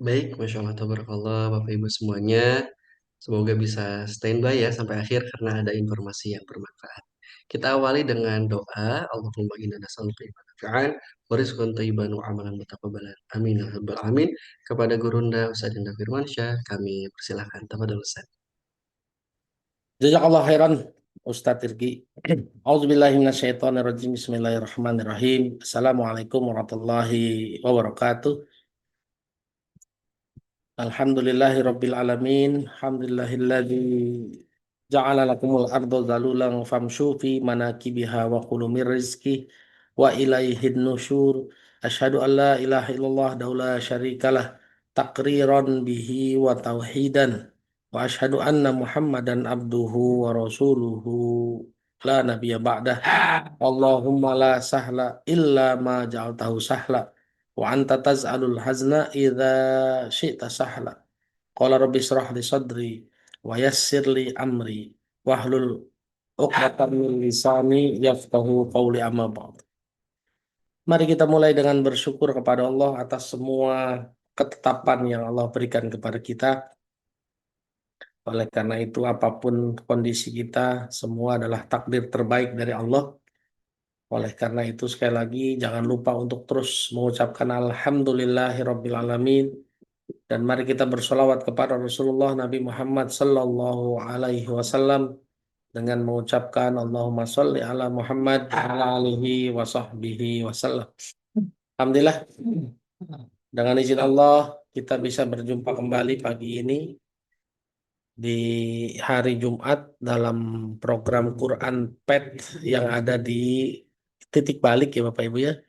Baik, Masya Allah, tabarakallah, Bapak Ibu semuanya. Semoga bisa standby ya sampai akhir karena ada informasi yang bermanfaat. Kita awali dengan doa. Allahumma inna nas'aluka ilman nafi'an wa rizqan thayyiban wa amalan mutaqabbalan. Amin ya rabbal alamin. Kepada Gurunda Ustaz Dinda Firmansyah, kami persilahkan. Tafadhol Ustaz. Jazakallah khairan Ustadz Irgi. Auzubillahi minasyaitonirrajim. Bismillahirrahmanirrahim. Assalamualaikum warahmatullahi wabarakatuh. Alhamdulillahi rabbil alamin. Alhamdulillahilladzi ja'ala lakumul arda zalulan famshu fi manakibiha wa kulu min rizki wa ilaihin nusyur. Asyhadu an la ilaha illallah daula syarikalah takriran bihi wa tauhidan wa asyhadu anna Muhammadan abduhu wa rasuluhu la nabiyya ba'dah. Allahumma la sahla illa ma ja'altahu sahla wa anta taz'alul hazna idza syi'ta sahla. Qala rabbi israh li sadri wa yassir li amri wahlul 'uqdatam min lisani yafqahu qawli amma ba'd. Mari kita mulai dengan bersyukur kepada Allah atas semua ketetapan yang Allah berikan kepada kita. Oleh karena itu apapun kondisi kita, semua adalah takdir terbaik dari Allah. Oleh karena itu sekali lagi jangan lupa untuk terus mengucapkan alhamdulillahirabbil alamin. Dan mari kita bersolawat kepada Rasulullah Nabi Muhammad Sallallahu Alaihi Wasallam dengan mengucapkan Allahumma sholli ala Muhammad wa ala alihi wa sahbihi wasallam. Alhamdulillah, dengan izin Allah kita bisa berjumpa kembali pagi ini di hari Jumat dalam program Quran PET yang ada di Titik Balik ya Bapak Ibu ya.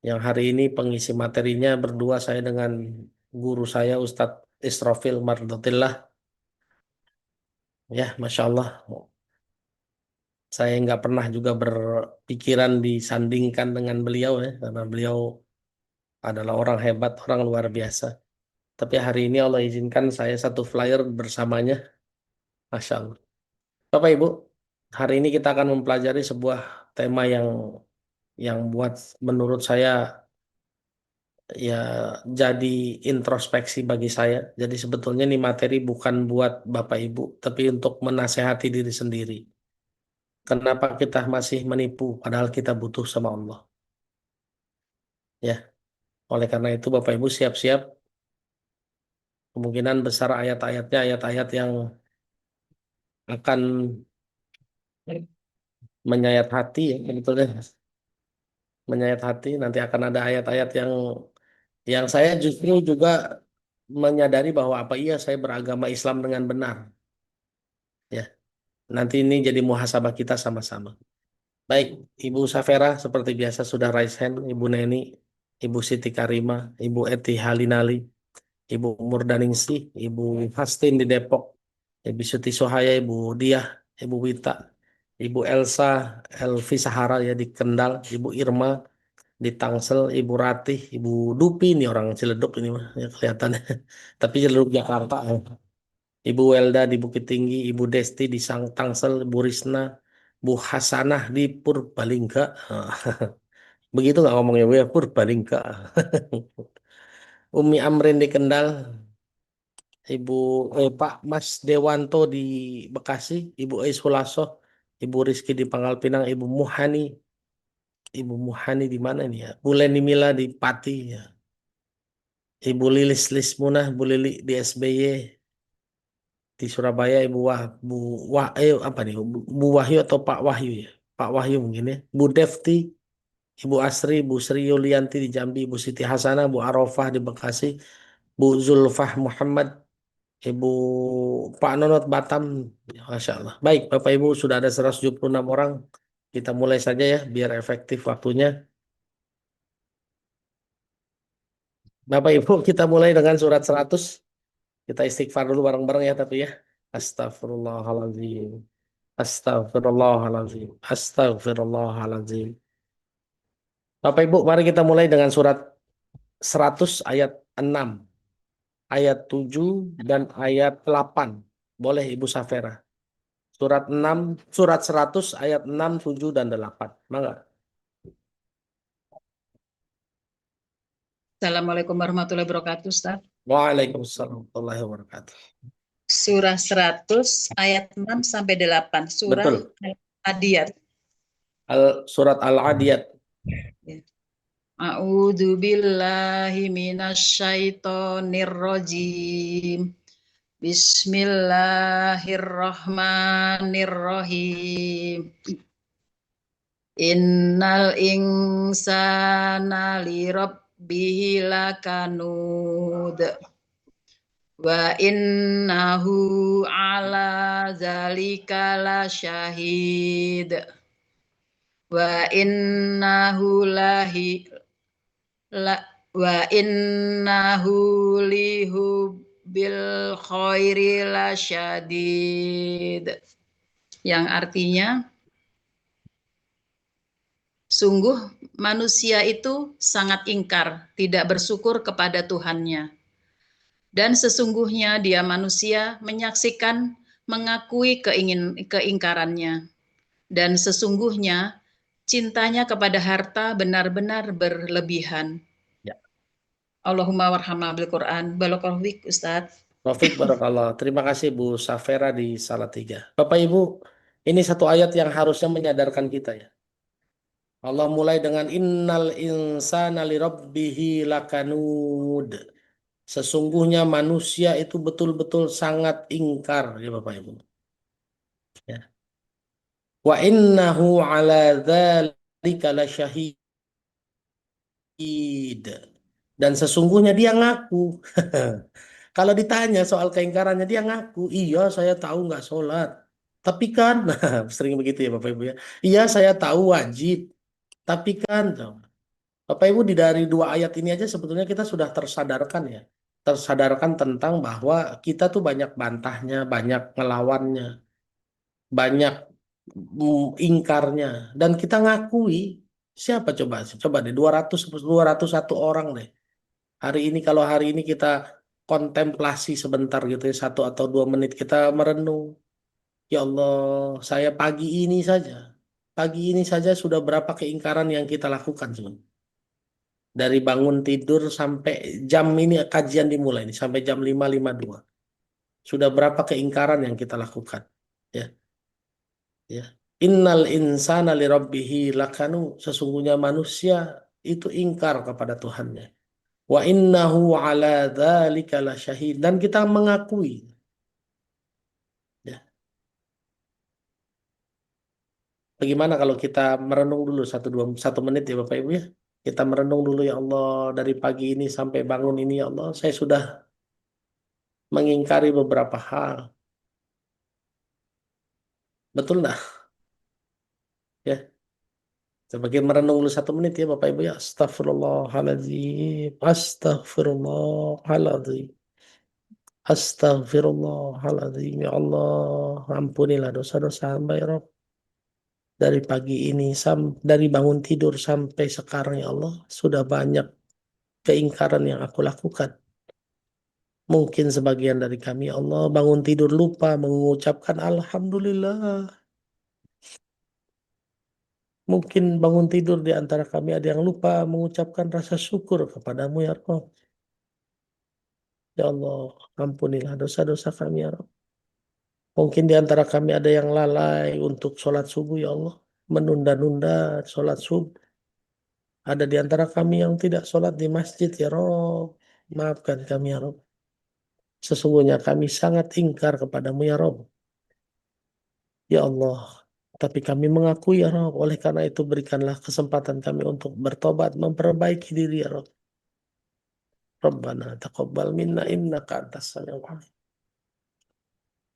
Yang hari ini pengisi materinya berdua saya dengan guru saya Ustadz Israfil Mardotillah. Ya, Masya Allah. Saya nggak pernah juga berpikiran disandingkan dengan beliau ya, karena beliau adalah orang hebat, orang luar biasa. Tapi hari ini Allah izinkan saya satu flyer bersamanya, Masya Allah. Bapak Ibu, hari ini kita akan mempelajari sebuah tema yang buat menurut saya ya jadi introspeksi bagi saya. Jadi sebetulnya ini materi bukan buat Bapak Ibu, tapi untuk menasehati diri sendiri. Kenapa kita masih menipu padahal kita butuh sama Allah? Ya, oleh karena itu Bapak Ibu siap-siap kemungkinan besar ayat-ayatnya ayat-ayat yang akan menyayat hati ya sebetulnya menyayat hati. Nanti akan ada ayat-ayat yang saya justru juga menyadari bahwa apa iya saya beragama Islam dengan benar. Ya, nanti ini jadi muhasabah kita sama-sama. Baik, Ibu Safera seperti biasa sudah raise hand, Ibu Neni, Ibu Siti Karima, Ibu Eti Halinali, Ibu Murdaningsih, Ibu Hastin di Depok, Ibu Siti Sohaya, Ibu Diah, Ibu Wita, Ibu Elsa, Elvi Sahara ya di Kendal, Ibu Irma di Tangsel, Ibu Ratih, Ibu Dupi ini orang Ciledug ini mah ya kelihatannya. Tapi Ciledug Jakarta. Ya. Ibu Welda di Bukit Tinggi, Ibu Desti di Tangsel, Bu Risna, Bu Hasanah di Purbalingga. Begitu nggak ngomongnya Bu ya Purbalingga. Umi Amrin di Kendal, Ibu Pak Mas Dewanto di Bekasi, Ibu Aisulaso, Ibu Rizky di Pangkal Pinang, Ibu Muhani di mana ini ya? Bu Leni Mila di Pati ya. Ibu Lilis Lismunah, Bu Lili di SBY di Surabaya, Ibu Wah, Bu Wah, apa nih? Bu Wahyu atau Pak Wahyu ya? Pak Wahyu mungkin ya. Bu Devti, Ibu Asri, Bu Sri Yulianti di Jambi, Bu Siti Hasanah, Bu Arofah di Bekasi, Bu Zulfah Muhammad, Ibu Pak Nonot Batam, ya, Masya Allah. Baik, Bapak Ibu sudah ada 176 orang. Kita mulai saja ya, biar efektif waktunya. Bapak Ibu, kita mulai dengan surat 100. Kita istighfar dulu bareng-bareng ya, tapi ya. Astagfirullahaladzim. Astagfirullahaladzim. Astagfirullahaladzim. Bapak Ibu, mari kita mulai dengan surat 100 ayat 6, ayat 7, dan ayat 8. Boleh Ibu Safera. Surat 6, surat 100 ayat 6, 7 dan 8. Mangga. Assalamualaikum warahmatullahi wabarakatuh, Ustaz. Waalaikumsalam warahmatullahi wabarakatuh. Surah 100 ayat 6 sampai 8. Surah Betul. Adiyat. Surat Al-Adiyat. Ya. A'udzu billahi minasyaitonir rajim. Bismillahirrahmanirrahim. Innal insana lirabbihi lakanud. Wa innahu ala zalika lasyahid. Wa innahu lahi la wa innahu lihubbil khairi lasyadid. Yang artinya, sungguh manusia itu sangat ingkar, tidak bersyukur kepada Tuhannya. Dan sesungguhnya dia manusia menyaksikan, mengakui keingkarannya. Dan sesungguhnya cintanya kepada harta benar-benar berlebihan. Ya. Allahumma warhamna bil Quran. Barakallahu fiik, Ustaz. Taufik Barakallah. Terima kasih Bu Safera di Salatiga. Bapak Ibu, ini satu ayat yang harusnya menyadarkan kita ya. Allah mulai dengan innal insana lirabbihi lakanud. Sesungguhnya manusia itu betul-betul sangat ingkar ya Bapak Ibu. Ya. Wa innahu ala dzalika lasyahid. Dan sesungguhnya dia ngaku. Kalau ditanya soal keingkarannya dia ngaku, iya saya tahu nggak sholat. Tapi kan, nah, sering begitu ya Bapak Ibu ya. Iya saya tahu wajib. Tapi kan, Bapak Ibu dari dua ayat ini aja sebetulnya kita sudah tersadarkan ya. Tersadarkan tentang bahwa kita tuh banyak bantahnya, banyak ngelawannya, banyak ingkarnya. Dan kita ngakui, siapa coba? Coba deh, 201 orang deh. Hari ini kalau hari ini kita kontemplasi sebentar gitu ya, 1 atau 2 menit kita merenung. Ya Allah, saya pagi ini saja sudah berapa keingkaran yang kita lakukan sebenarnya. Dari bangun tidur sampai jam ini kajian dimulai nih, sampai jam 5.52. Sudah berapa keingkaran yang kita lakukan. Ya, ya. Innal insana lirabbihi lakanu. Sesungguhnya manusia itu ingkar kepada Tuhannya. Wa innahu ala dzalika lasyahid. Dan kita mengakui. Ya. Bagaimana kalau kita merenung dulu 1 menit ya Bapak Ibu ya. Kita merenung dulu ya Allah dari pagi ini sampai bangun ini ya Allah. Saya sudah mengingkari beberapa hal. Betul nggak? Ya. Coba kita merenung dulu 1 menit ya Bapak Ibu ya. Astagfirullahaladzim. Astagfirullahaladzim. Astagfirullahaladzim. Ya Allah. Ampunilah dosa-dosa hamba ya Rabb. Dari pagi ini, dari bangun tidur sampai sekarang ya Allah. Sudah banyak keingkaran yang aku lakukan. Mungkin sebagian dari kami ya Allah bangun tidur lupa mengucapkan Alhamdulillah. Mungkin bangun tidur di antara kami ada yang lupa mengucapkan rasa syukur kepadamu ya Allah. Ya Allah, ampunilah dosa-dosa kami ya Allah. Mungkin di antara kami ada yang lalai untuk sholat subuh ya Allah. Menunda-nunda sholat subuh. Ada di antara kami yang tidak sholat di masjid ya Rob. Maafkan kami ya Rob. Sesungguhnya kami sangat ingkar kepadamu ya Rob. Ya Allah. Tapi kami mengakui ya Rob. Oleh karena itu berikanlah kesempatan kami untuk bertobat. Memperbaiki diri ya Rob. Rabbana taqabbal minna innaka antas samiul alim.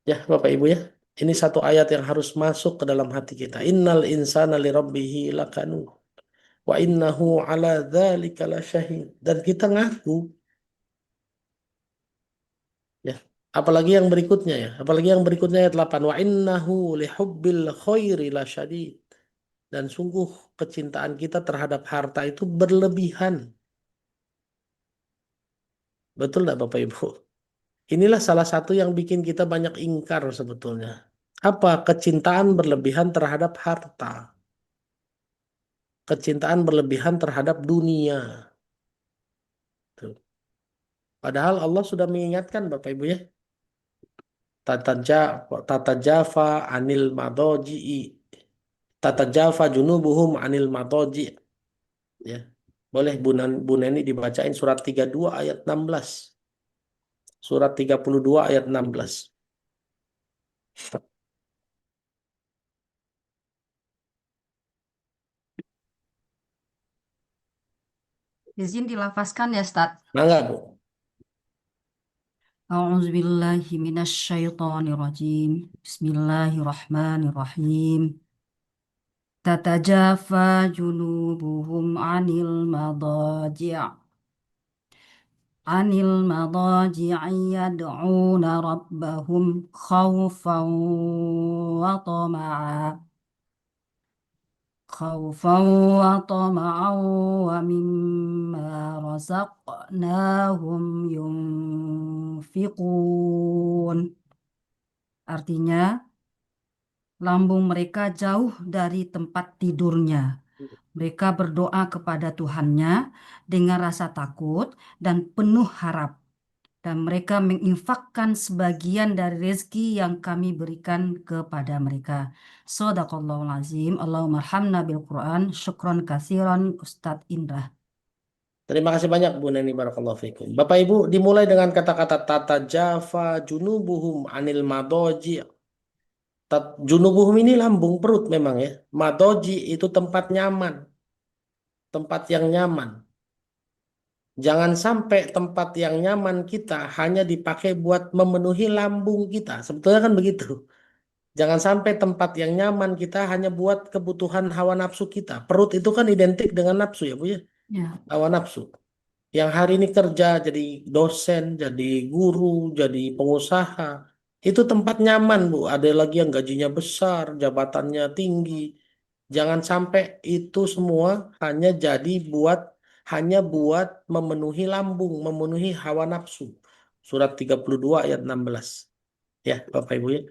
Ya Bapak Ibu ya. Ini satu ayat yang harus masuk ke dalam hati kita. Innal insana lirabbihi lakanu. Wa innahu ala dzalika lasyahid. Dan kita ngaku ya. Apalagi yang berikutnya ya. Apalagi yang berikutnya ayat 8. Wa innahu lihubbil khairi lasyadid. Dan sungguh kecintaan kita terhadap harta itu berlebihan. Betul nggak Bapak Ibu? Inilah salah satu yang bikin kita banyak ingkar sebetulnya. Apa? Kecintaan berlebihan terhadap harta. Kecintaan berlebihan terhadap dunia. Tuh. Padahal Allah sudah mengingatkan Bapak Ibu ya. Tata jafa anil madoji'i. Tata jafa junubuhum anil madoji. Ya. Boleh Bu Neni dibacain surat 32 ayat 16. Surat 32 ayat 16. Izin dilafazkan ya, Ustaz. Mangga Bu. A'udzubillahi minasyaitonirrajim. Bismillahirrahmanirrahim. Tatajafa junubuhum anil madaji'i yad'una rabbahum khawfan wa tama'a wa mimma razaqnahum yunfiqun. Artinya, lambung mereka jauh dari tempat tidurnya. Mereka berdoa kepada Tuhannya dengan rasa takut dan penuh harap. Dan mereka menginfakkan sebagian dari rezeki yang kami berikan kepada mereka. Shadaqallahul azim. Allahumma arhamna bil Quran. Syukron kasiran Ustadz Indra. Terima kasih banyak Bu Neni barakallahu fikum. Bapak Ibu dimulai dengan kata-kata tata jafa junubuhum anil madoji. Junubuhum ini lambung perut memang ya. Madoji itu tempat nyaman, tempat yang nyaman. Jangan sampai tempat yang nyaman kita hanya dipakai buat memenuhi lambung kita. Sebetulnya kan begitu. Jangan sampai tempat yang nyaman kita hanya buat kebutuhan hawa nafsu kita. Perut itu kan identik dengan nafsu ya Bu ya. Ya. Hawa nafsu. Yang hari ini kerja jadi dosen, jadi guru, jadi pengusaha. Itu tempat nyaman Bu. Ada lagi yang gajinya besar, jabatannya tinggi. Jangan sampai itu semua hanya buat memenuhi lambung, memenuhi hawa nafsu. Surat 32 ayat 16. Ya, Bapak Ibu ya.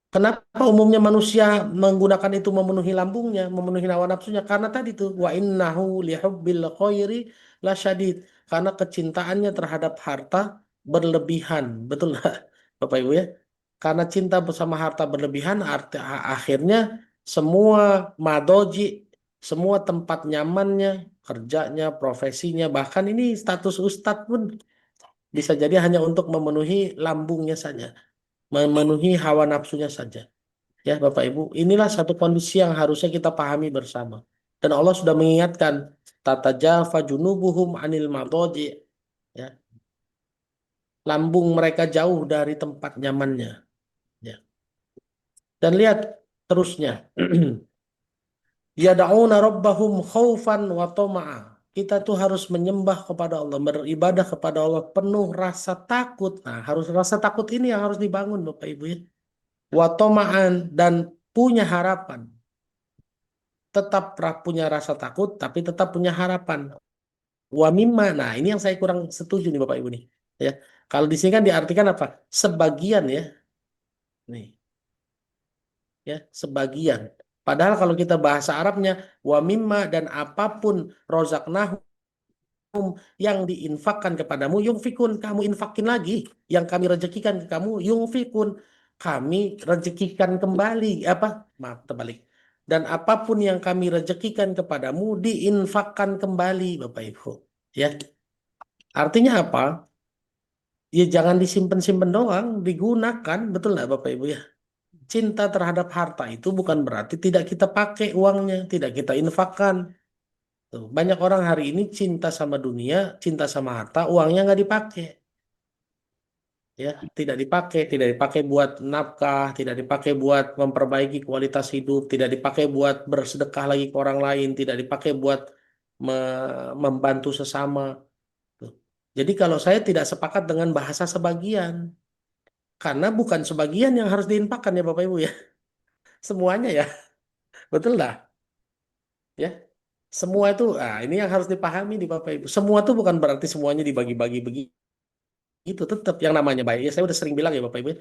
Kenapa umumnya manusia menggunakan itu memenuhi lambungnya, memenuhi hawa nafsunya? Karena tadi tuh wa innahu lihubbil khairi lasyadid. Karena kecintaannya terhadap harta berlebihan. Betul nggak, Bapak Ibu ya? Karena cinta bersama harta berlebihan, akhirnya semua madoji, semua tempat nyamannya, kerjanya, profesinya, bahkan ini status ustadz pun bisa jadi hanya untuk memenuhi lambungnya saja, memenuhi hawa nafsunya saja. Ya, Bapak Ibu, inilah satu kondisi yang harusnya kita pahami bersama. Dan Allah sudah mengingatkan, tata jafa junubuhum anil madoji. Ya, lambung mereka jauh dari tempat nyamannya. Ya. Dan lihat terusnya. Yada'una rabbahum khaufan wa tama'a. Kita tuh harus menyembah kepada Allah, beribadah kepada Allah penuh rasa takut. Nah, harus rasa takut ini yang harus dibangun Bapak Ibu ya. Wa tama'an dan punya harapan. Tetap punya rasa takut tapi tetap punya harapan. Wa mimma. Nah, ini yang saya kurang setuju nih Bapak Ibu nih. Ya. Kalau di sini kan diartikan apa? Sebagian ya. Nih, ya, sebagian. Padahal kalau kita bahasa Arabnya wa mimma dan apapun rozaknahum yang diinfakkan kepadamu yungfikun, kamu infakin lagi, yang kami rezekikan ke kamu yungfikun, kami rezekikan kembali, apa, maaf terbalik, dan apapun yang kami rezekikan kepadamu diinfakkan kembali Bapak Ibu ya. Artinya apa? Ya jangan disimpan-simpan doang, digunakan. Betul nggak Bapak Ibu ya? Cinta terhadap harta itu bukan berarti tidak kita pakai uangnya, tidak kita infakkan. Tuh, banyak orang hari ini cinta sama dunia, cinta sama harta, uangnya nggak dipakai. Ya, tidak dipakai buat nafkah, tidak dipakai buat memperbaiki kualitas hidup, tidak dipakai buat bersedekah lagi ke orang lain, tidak dipakai buat membantu sesama. Tuh. Jadi kalau saya tidak sepakat dengan bahasa sebagian, karena bukan sebagian yang harus diinfakkan ya Bapak Ibu ya, semuanya ya, betul lah. Ya, semua itu, ini yang harus dipahami di Bapak Ibu. Semua itu bukan berarti semuanya dibagi-bagi begitu. Itu tetap yang namanya bayar. Ya, saya udah sering bilang ya Bapak Ibu,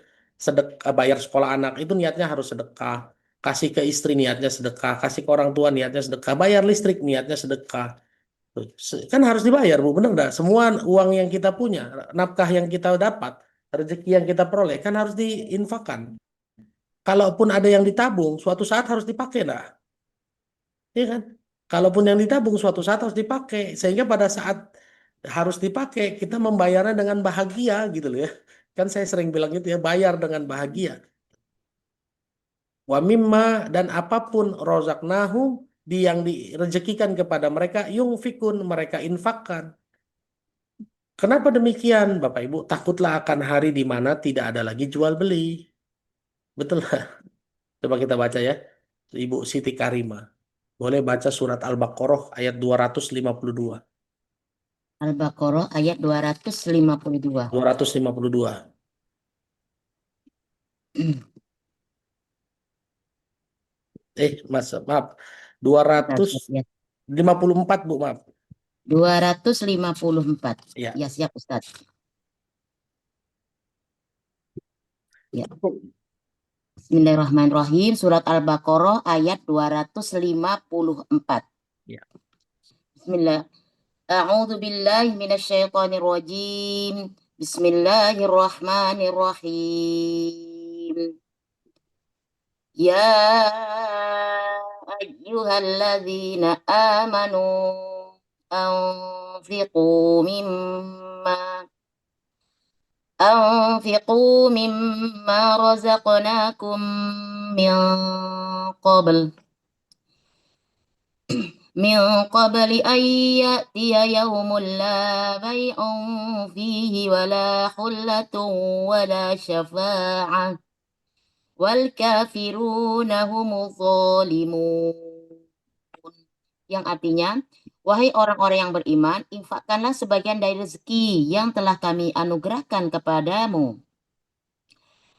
bayar sekolah anak itu niatnya harus sedekah. Kasih ke istri niatnya sedekah. Kasih ke orang tua niatnya sedekah. Bayar listrik niatnya sedekah. Kan harus dibayar, Bu, benar nggak? Semua uang yang kita punya, nafkah yang kita dapat, rezeki yang kita peroleh, kan harus diinfakkan. Kalaupun ada yang ditabung, suatu saat harus dipakai, nah, iya kan? Kalaupun yang ditabung, suatu saat harus dipakai, sehingga pada saat harus dipakai, kita membayarnya dengan bahagia, gitu loh ya. Kan saya sering bilang gitu ya, bayar dengan bahagia. Wa mimma dan apapun rozaknahum yang direzekikan kepada mereka, yungfikun mereka infakkan. Kenapa demikian, Bapak Ibu? Takutlah akan hari di mana tidak ada lagi jual beli. Betul lah. Coba kita baca ya. Ibu Siti Karima. Boleh baca surat Al-Baqarah ayat 252. Al-Baqarah ayat 252. 252. Mas, maaf. Bentar, ya. 254, Bu, maaf. 254. Ya. Ya, siap Ustadz. Ya. Bismillahirrahmanirrahim. Surat Al-Baqarah ayat 254. Ya. Bismillah. A'udzu billahi minasyaitonir rajim. Bismillahirrahmanirrahim. Ya ayyuhalladzina amanu anfiqu mimma razaqnakum min qabl min qabli an ya'tiya yawmun la bay'un fihi wala khullatun wala syafa'ah wal kafiruna humuz zalimun. Yang artinya, wahai orang-orang yang beriman, infakkanlah sebagian dari rezeki yang telah kami anugerahkan kepadamu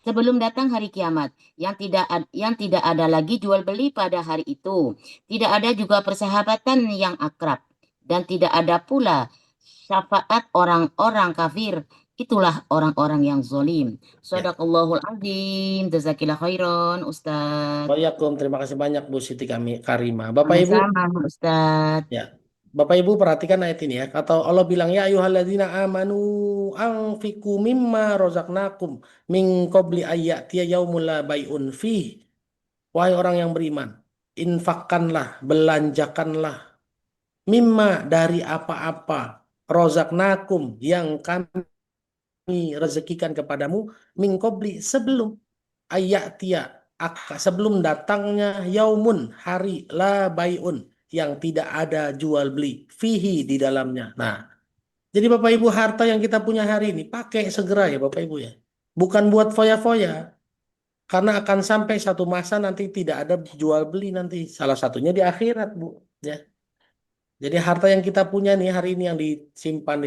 sebelum datang hari kiamat, yang tidak ada lagi jual beli pada hari itu, tidak ada juga persahabatan yang akrab, dan tidak ada pula syafaat orang-orang kafir. Itulah orang-orang yang zalim. Shadaqallahul azim. Jazakillah khairan, Ustaz. Waalaikumsalam. Terima kasih banyak Bu Siti Karima. Bapak Ibu, Sama-sama, Ustaz. ya. Bapak Ibu perhatikan ayat ini ya. Kata Allah bilang ya ayyuhalladzina amanu anfiqu mimma razaqnakum min qabli ayyatiya yaumul la bai'un fi. Wahai orang yang beriman, infakkanlah, belanjakanlah mimma dari apa-apa razaqnakum yang kami rezekikan kepadamu min qabli sebelum ayyatiya sebelum datangnya yaumun hari la bai'un yang tidak ada jual beli fihi di dalamnya. Nah, jadi Bapak Ibu harta yang kita punya hari ini pakai segera ya Bapak Ibu ya. Bukan buat foya-foya. Karena akan sampai satu masa nanti tidak ada jual beli nanti. Salah satunya di akhirat, Bu. Ya. Jadi harta yang kita punya nih hari ini yang disimpan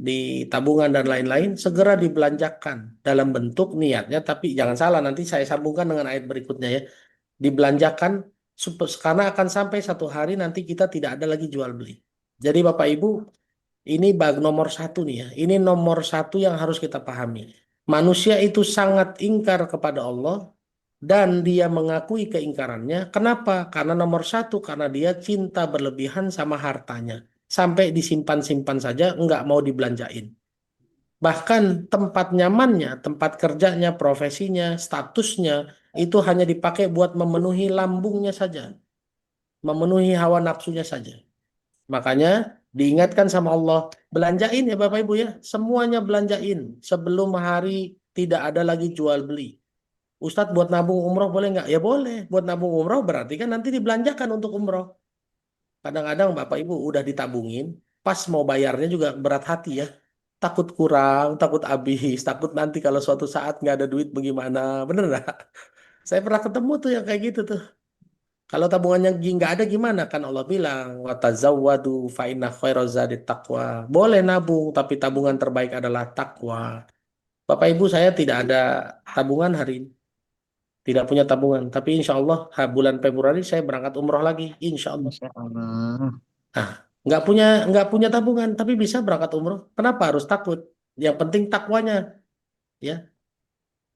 di tabungan dan lain-lain segera dibelanjakan dalam bentuk niatnya. Tapi jangan salah nanti saya sambungkan dengan ayat berikutnya ya. Dibelanjakan karena akan sampai satu hari nanti kita tidak ada lagi jual beli. Jadi Bapak Ibu ini bag nomor satu nih ya. Ini nomor satu yang harus kita pahami. Manusia itu sangat ingkar kepada Allah dan dia mengakui keingkarannya. Kenapa? Karena nomor satu, karena dia cinta berlebihan sama hartanya. Sampai disimpan-simpan saja, nggak mau dibelanjain. Bahkan tempat nyamannya, tempat kerjanya, profesinya, statusnya, itu hanya dipakai buat memenuhi lambungnya saja. Memenuhi hawa nafsunya saja. Makanya diingatkan sama Allah, belanjain ya Bapak Ibu ya, semuanya belanjain sebelum hari tidak ada lagi jual beli. Ustadz buat nabung umroh boleh nggak? Ya boleh, buat nabung umroh berarti kan nanti dibelanjakan untuk umroh. Kadang-kadang Bapak Ibu udah ditabungin, pas mau bayarnya juga berat hati ya. Takut kurang, takut habis, takut nanti kalau suatu saat nggak ada duit bagaimana, bener nggak? Saya pernah ketemu tuh yang kayak gitu tuh. Kalau tabungannya nggak ada gimana? Kan Allah bilang, watazawwadu fa inna khairaz zadi taqwa. Boleh nabung, tapi tabungan terbaik adalah takwa. Bapak Ibu saya tidak ada tabungan hari ini. Tidak punya tabungan. Tapi insya Allah bulan Februari saya berangkat umroh lagi. Insya Allah. Masya Allah. Nah, nggak punya tabungan, tapi bisa berangkat umroh. Kenapa harus takut? Yang penting takwanya, ya.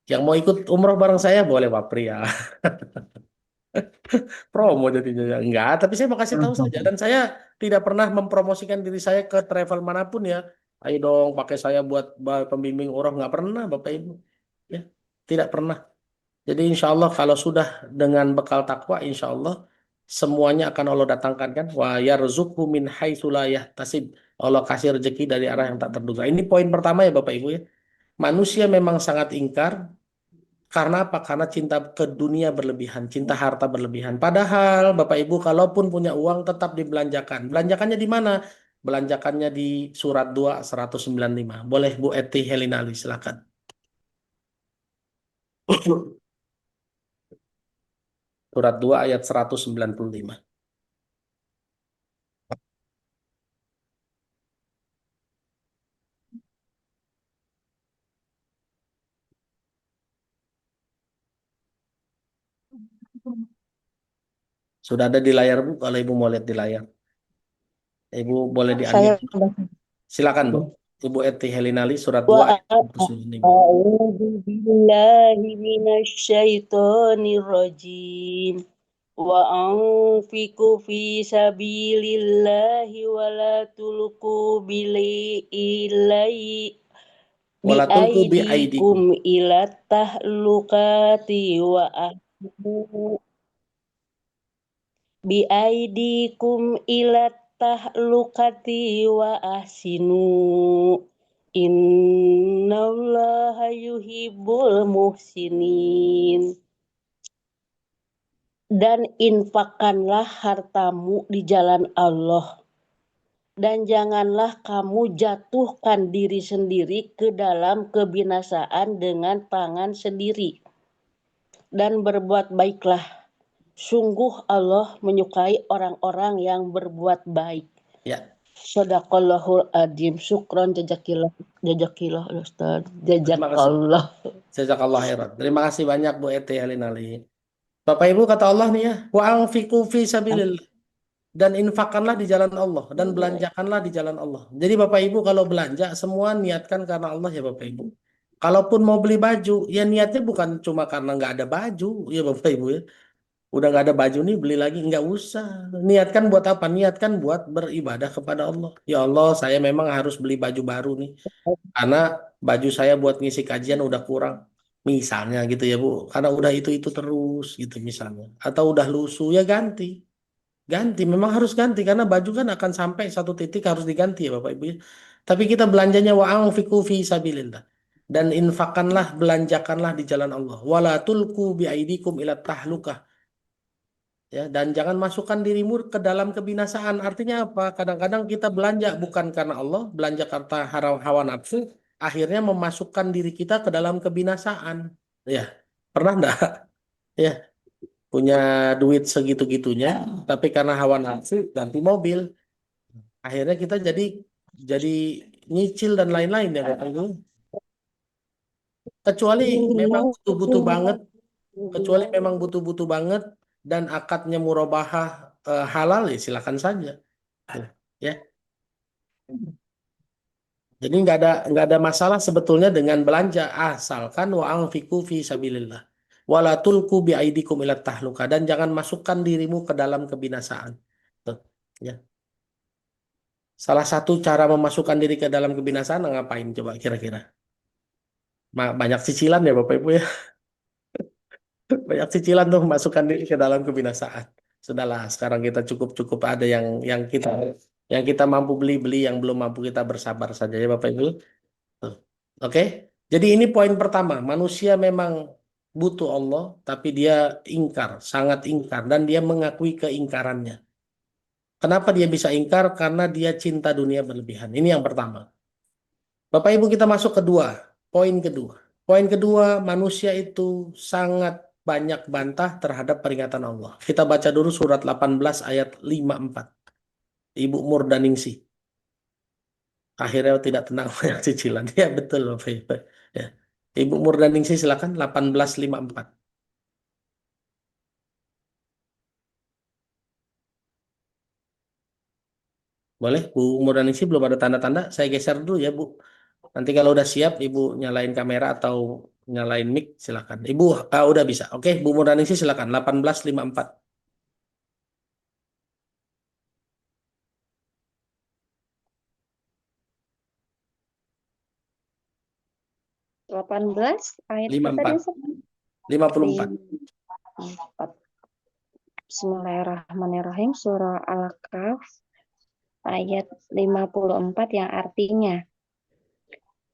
Yang mau ikut umroh bareng saya boleh Pak Pria. Promo jadinya ya. Enggak, tapi saya mau kasih tahu saja. Dan saya tidak pernah mempromosikan diri saya ke travel manapun ya. Ayo dong pakai saya buat pembimbing orang. Nggak pernah Bapak Ibu. Ya, tidak pernah. Jadi insya Allah kalau sudah dengan bekal takwa, insya Allah semuanya akan Allah datangkan kan. Wa yarzuqhu min haitsu la yahtasib. Allah kasih rezeki dari arah yang tak terduga. Ini poin pertama ya Bapak Ibu ya. Manusia memang sangat ingkar karena apa? Karena cinta ke dunia berlebihan, cinta harta berlebihan. Padahal Bapak Ibu kalaupun punya uang tetap dibelanjakan. Belanjakannya di mana? Belanjakannya di surat 2 195. Boleh Bu Eti Helinali silakan. Surat 2 ayat 195. Sudah ada di layar Bu, kalau Ibu mau lihat di layar. Ibu boleh Saya di-unmute. Silakan Bu. Ibu Eti Helinali surat 2 wa ayat 195. a'udzu billahi minasyaitonir rajim. Wa anfiqu fi sabilillahi wa la tulqu bi Wala tulqu bi aidikum aidikum. ila tahlukati wa ahsinu bi aidikum ila tahlukati wa ahsinu innallaha yuhibbul muhsinin. Dan infakkanlah hartamu di jalan Allah, dan janganlah kamu jatuhkan diri sendiri ke dalam kebinasaan dengan tangan sendiri, dan berbuat baiklah. Sungguh Allah menyukai orang-orang yang berbuat baik. Ya. Shadaqallahul adzim. Syukron jazakallah Ustaz. Terima kasih. Jazakallah. Jazakallah khairan. Terima kasih banyak Bu Eti Helinali. Bapak Ibu kata Allah nih ya, wa anfiqu fi sabilillah. Dan infakkanlah di jalan Allah dan belanjakanlah di jalan Allah. Jadi Bapak Ibu kalau belanja semua niatkan karena Allah ya Bapak Ibu. Kalaupun mau beli baju, ya niatnya bukan cuma karena nggak ada baju, ya Bapak Ibu ya. Udah nggak ada baju nih beli lagi nggak usah. Niatkan buat apa? Niatkan buat beribadah kepada Allah. Ya Allah, saya memang harus beli baju baru nih karena baju saya buat ngisi kajian udah kurang. Misalnya gitu ya Bu, karena udah itu terus gitu misalnya. Atau udah lusuh ya ganti. Ganti, memang harus ganti karena baju kan akan sampai satu titik harus diganti ya Bapak Ibu ya. Tapi kita belanjanya wa anfiqu fi sabilillah. Dan infakkanlah, belanjakanlah di jalan Allah. Wala tulku bi aidikum ila tahlukah. Ya, dan jangan masukkan dirimu ke dalam kebinasaan. Artinya apa? Kadang-kadang kita belanja bukan karena Allah, belanja karena hawa nafsu, akhirnya memasukkan diri kita ke dalam kebinasaan. Ya, pernah enggak? Ya, punya duit segitu-gitunya, tapi karena hawa nafsu ganti mobil. Akhirnya kita jadi nyicil dan lain-lain ya Bapak Ibu. Kecuali memang butuh-butuh banget, kecuali memang butuh-butuh banget dan akadnya murabahah halal ya silakan saja. Ya. Jadi nggak ada masalah sebetulnya dengan belanja asalkan wa anfiqu fi sabilillah. Wala tulqu bi aidikum ila tahluka dan jangan masukkan dirimu ke dalam kebinasaan. Tuh, ya. Salah satu cara memasukkan diri ke dalam kebinasaan ngapain coba kira-kira? Banyak cicilan ya Bapak Ibu ya. Banyak cicilan tuh memasukkan diri ke dalam kebinasaan. Sudahlah, sekarang kita cukup ada yang kita mampu beli, yang belum mampu kita bersabar saja ya Bapak Ibu. Tuh. Oke. Jadi ini poin pertama, manusia memang butuh Allah tapi dia ingkar, sangat ingkar dan dia mengakui keingkarannya. Kenapa dia bisa ingkar? Karena dia cinta dunia berlebihan. Ini yang pertama. Bapak Ibu kita masuk kedua, poin kedua. Poin kedua, manusia itu sangat banyak bantah terhadap peringatan Allah. Kita baca dulu surat 18 ayat 54. Ibu Murdaningsih. Akhirnya tidak tenang banyak cicilan. Ya betul Bapak Ibu. Ya. Ibu Murdaningsih silakan 1854. Boleh Bu Murdaningsih belum ada tanda-tanda. Saya geser dulu ya Bu. Nanti kalau udah siap Ibu nyalain kamera atau Nyalain mic silakan. Ibu udah bisa. Oke, Bu Murdaningsi silakan. 1854. 18 ayat berapa 54. tadi Ustaz? 54. 54. Bismillahirrahmanirrahim. Surah Al-Kahf ayat 54 yang artinya,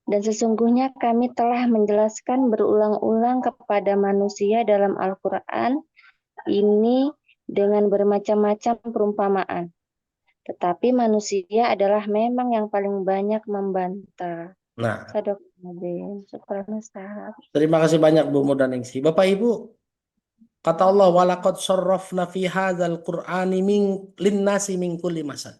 dan sesungguhnya kami telah menjelaskan berulang-ulang kepada manusia dalam Al-Quran ini dengan bermacam-macam perumpamaan. Tetapi manusia adalah memang yang paling banyak membantah. Nah, Sadaqallahul Syukran Ustaz. terima kasih banyak Bu Murdaningsi. Bapak Ibu, kata Allah, walaqad sarrafna fi hadzal qur'ani linnasi min kulli masal.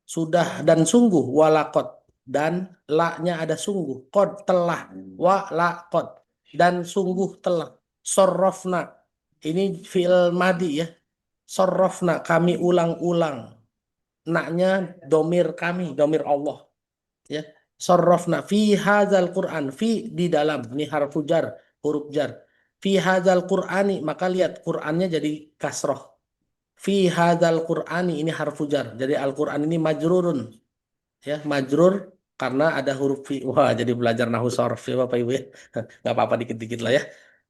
Sudah dan sungguh, walaqad, dan la-nya ada sungguh, qad telah, walaqad, dan sungguh telah, sarrafna, ini fi'il madi ya, sarrafna, kami ulang-ulang, naknya domir kami, domir Allah ya, sarrafna fi hadzal Qur'an, fi di dalam, ini harfu jar, huruf jar, fi hadzal Qur'ani, maka lihat Qur'annya jadi kasroh, fi hadzal Qur'ani, ini harfu jar, jadi Al-Qur'an ini majrurun ya, majrur karena ada huruf fi. Wah, jadi belajar nahwu sharf ya Bapak Ibu ya. Nggak apa-apa, dikit-dikit lah ya.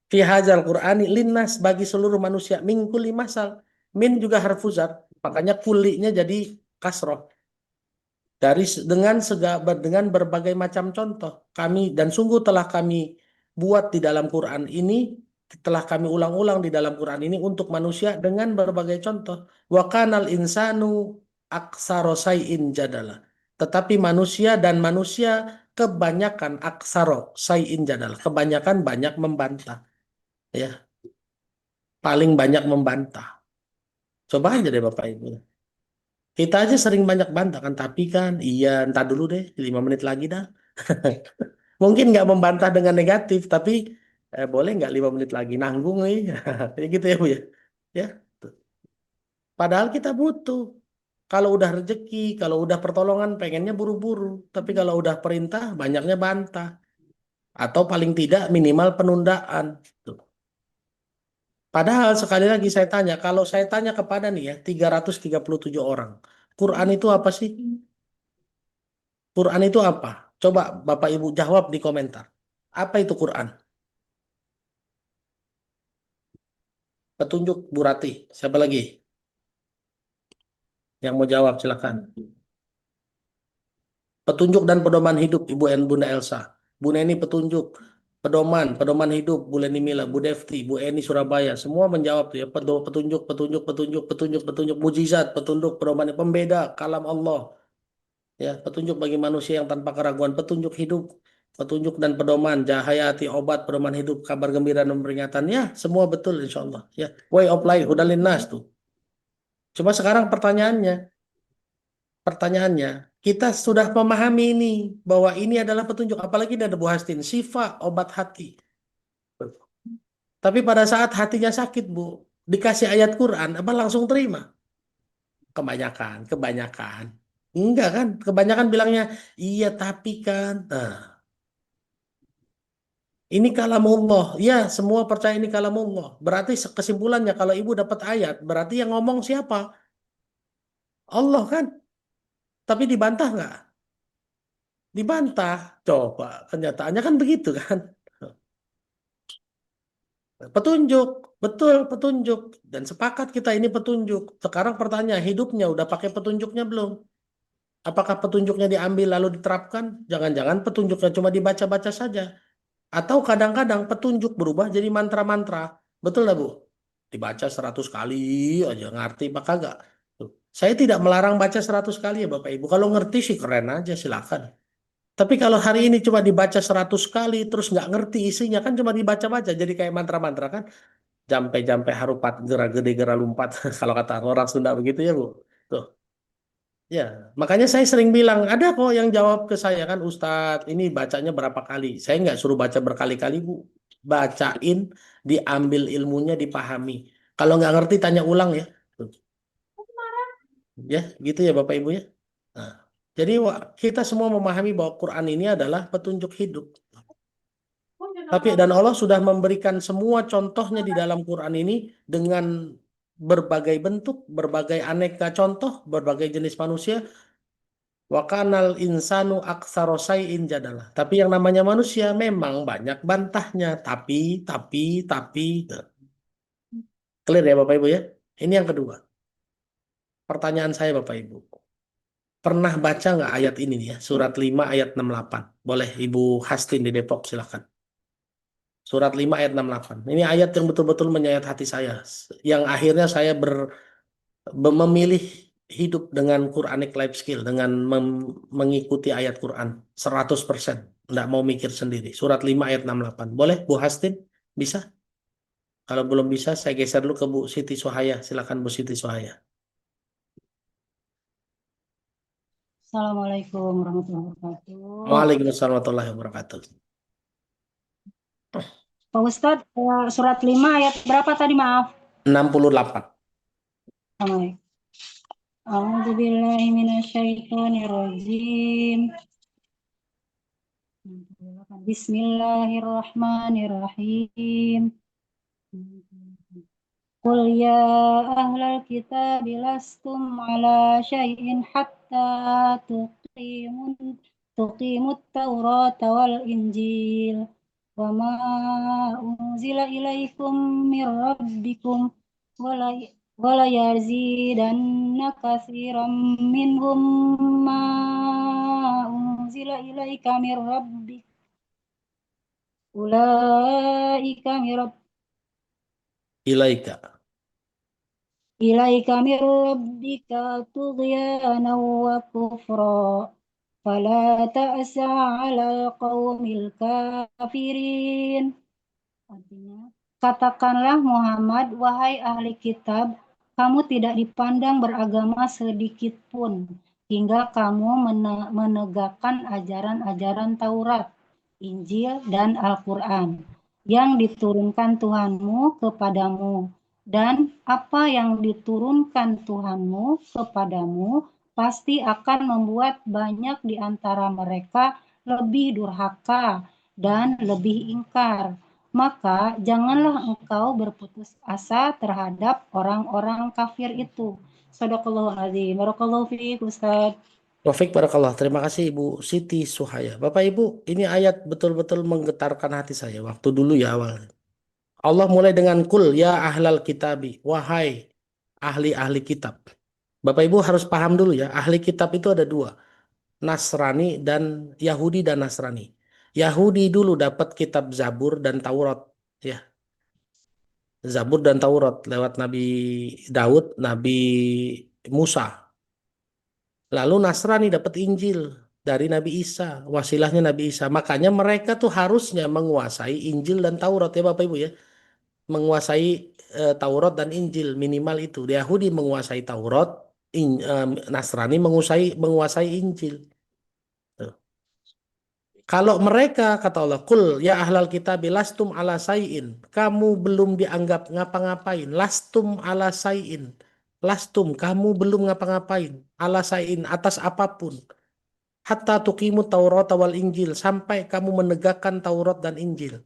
Fi hadzal Qur'ani linnas, bagi seluruh manusia, min kulli masal, min juga harfu jar, makanya kulinya jadi kasroh, dengan berbagai macam contoh kami, dan sungguh telah kami buat di dalam Quran ini, telah kami ulang-ulang di dalam Quran ini untuk manusia dengan berbagai contoh. Wa kanal insanu aksaro say'in jadala, tetapi manusia kebanyakan aksaro say'in jadala, kebanyakan banyak membantah ya, paling banyak membantah. Coba aja deh Bapak Ibu, kita aja sering banyak bantah kan, tapi kan iya entar dulu deh, 5 menit lagi dah. Mungkin nggak membantah dengan negatif, tapi boleh nggak 5 menit lagi nanggung nih. Kayak gitu ya Bu ya. Ya. Tuh. Padahal kita butuh. Kalau udah rezeki, kalau udah pertolongan pengennya buru-buru. Tapi kalau udah perintah banyaknya bantah. Atau paling tidak minimal penundaan. Tuh. Padahal sekali lagi saya tanya, kalau saya tanya kepada nih ya 337 orang, Quran itu apa sih? Quran itu apa? Coba Bapak Ibu jawab di komentar. Apa itu Quran? Petunjuk Bu Rati. Siapa lagi yang mau jawab? Silakan. Petunjuk dan pedoman hidup Ibu Bunda Elsa. Bu Neni petunjuk. Pedoman hidup Bu Leni Mila, Bu Defti, Bu Eni Surabaya. Semua menjawab tuh ya. Petunjuk, mujizat, petunjuk, pedoman, pembeda, kalam Allah. Ya, petunjuk bagi manusia yang tanpa keraguan, petunjuk hidup, petunjuk dan pedoman, jahayati, obat, pedoman hidup, kabar gembira dan peringatan. Ya, semua betul insya Allah. Ya, way of life, hudalin nas tuh. Cuma sekarang pertanyaannya, kita sudah memahami ini bahwa ini adalah petunjuk, apalagi dari Bu Hastin, syifa, obat hati. Tapi pada saat hatinya sakit, Bu, dikasih ayat Quran, apa langsung terima? Kebanyakan. Enggak kan? Kebanyakan bilangnya, iya tapi kan. Nah, ini kalamullah. Ya, semua percaya ini kalamullah. Berarti kesimpulannya kalau ibu dapat ayat, berarti yang ngomong siapa? Allah kan? Tapi dibantah nggak? Dibantah. Coba, kenyataannya kan begitu kan? Petunjuk, betul petunjuk. Dan sepakat kita ini petunjuk. Sekarang pertanyaan, hidupnya udah pakai petunjuknya belum? Apakah petunjuknya diambil lalu diterapkan? Jangan-jangan petunjuknya cuma dibaca-baca saja. Atau kadang-kadang petunjuk berubah jadi mantra-mantra. Betul nggak Bu? Dibaca 100 kali aja, ngerti apa kagak? Tuh. Saya tidak melarang baca 100 kali ya Bapak Ibu. Kalau ngerti sih keren aja, silakan. Tapi kalau hari ini cuma dibaca 100 kali terus nggak ngerti isinya, kan cuma dibaca-baca jadi kayak mantra-mantra kan. Jampe-jampe harupat, gera gede gera lumpat. Kalau kata orang Sunda begitu ya Bu. Tuh. Ya, makanya saya sering bilang, ada kok yang jawab ke saya kan, Ustadz, ini bacanya berapa kali? Saya nggak suruh baca berkali-kali, Bu. Bacain, diambil ilmunya, dipahami. Kalau nggak ngerti, tanya ulang ya. Tuh. Ya, gitu ya Bapak Ibu ya. Nah, jadi kita semua memahami bahwa Quran ini adalah petunjuk hidup. Tapi dan Allah sudah memberikan semua contohnya di dalam Quran ini dengan berbagai bentuk, berbagai aneka contoh, berbagai jenis manusia. Wa kanal insanu aktsara syai'in jadalah. Tapi yang namanya manusia memang banyak bantahnya. Tapi. Clear ya Bapak Ibu ya? Ini yang kedua. Pertanyaan saya Bapak Ibu. Pernah baca nggak ayat ini nih ya? Surat 5 ayat 68. Boleh Ibu Hastin di Depok silakan. Surat 5 ayat 68. Ini ayat yang betul-betul menyayat hati saya. Yang akhirnya saya memilih hidup dengan Quranic life skill. Dengan mengikuti ayat Quran. 100%. Nggak mau mikir sendiri. Surat 5 ayat 68. Boleh Bu Hastin? Bisa? Kalau belum bisa saya geser dulu ke Bu Siti Sohaya. Silakan Bu Siti Sohaya. Assalamualaikum warahmatullahi wabarakatuh. Waalaikumsalam warahmatullahi wabarakatuh. Pak Ustadz, surat 5 ayat berapa tadi, maaf? 68. Assalamualaikum. A'udzubillahi minasyaitonirrajim. Bismillahirrahmanirrahim. Qul ya ahlal kitab lastum ala syai'in hatta tuqimut Taurat wal Injil wa ma unzila ilaikum mir rabbikum wala yazidanna katsiran minhum ma unzila ilaika mir rabbik ulaika Ilaika. min rabbika tughyana wa kufra fala ta'sa 'alal qaumil kafirin. Artinya, katakanlah Muhammad, wahai ahli kitab, kamu tidak dipandang beragama sedikit pun hingga kamu menegakkan ajaran-ajaran Taurat, Injil, dan Al-Quran yang diturunkan Tuhanmu kepadamu. Dan apa yang diturunkan Tuhanmu kepadamu pasti akan membuat banyak di antara mereka lebih durhaka dan lebih ingkar. Maka janganlah engkau berputus asa terhadap orang-orang kafir itu. Shadaqallahul azim. Barakallahu fiik, Ustaz. Taufik barakallah. Terima kasih Ibu Siti Suhaya. Bapak Ibu, ini ayat betul-betul menggetarkan hati saya waktu dulu ya awalnya. Allah mulai dengan kul ya ahlal kitabi. Wahai ahli-ahli kitab. Bapak Ibu harus paham dulu ya, ahli kitab itu ada dua. Nasrani dan Yahudi dan Nasrani. Yahudi dulu dapat kitab Zabur dan Taurat. Ya, Zabur dan Taurat lewat Nabi Daud, Nabi Musa. Lalu Nasrani dapat Injil dari Nabi Isa, wasilahnya Nabi Isa. Makanya mereka tuh harusnya menguasai Injil dan Taurat ya Bapak Ibu ya. Menguasai Taurat dan Injil minimal itu. Yahudi menguasai Taurat, Nasrani menguasai Injil. Tuh. Kalau mereka kata Allah, kul ya ahlal kitab lastum ala sayin. Kamu belum dianggap ngapa-ngapain. Lastum ala sayin. Lastum, kamu belum ngapa-ngapain. Ala sayin, atas apapun. Hatta tuqimu Taurat wal Injil. Sampai kamu menegakkan Taurat dan Injil.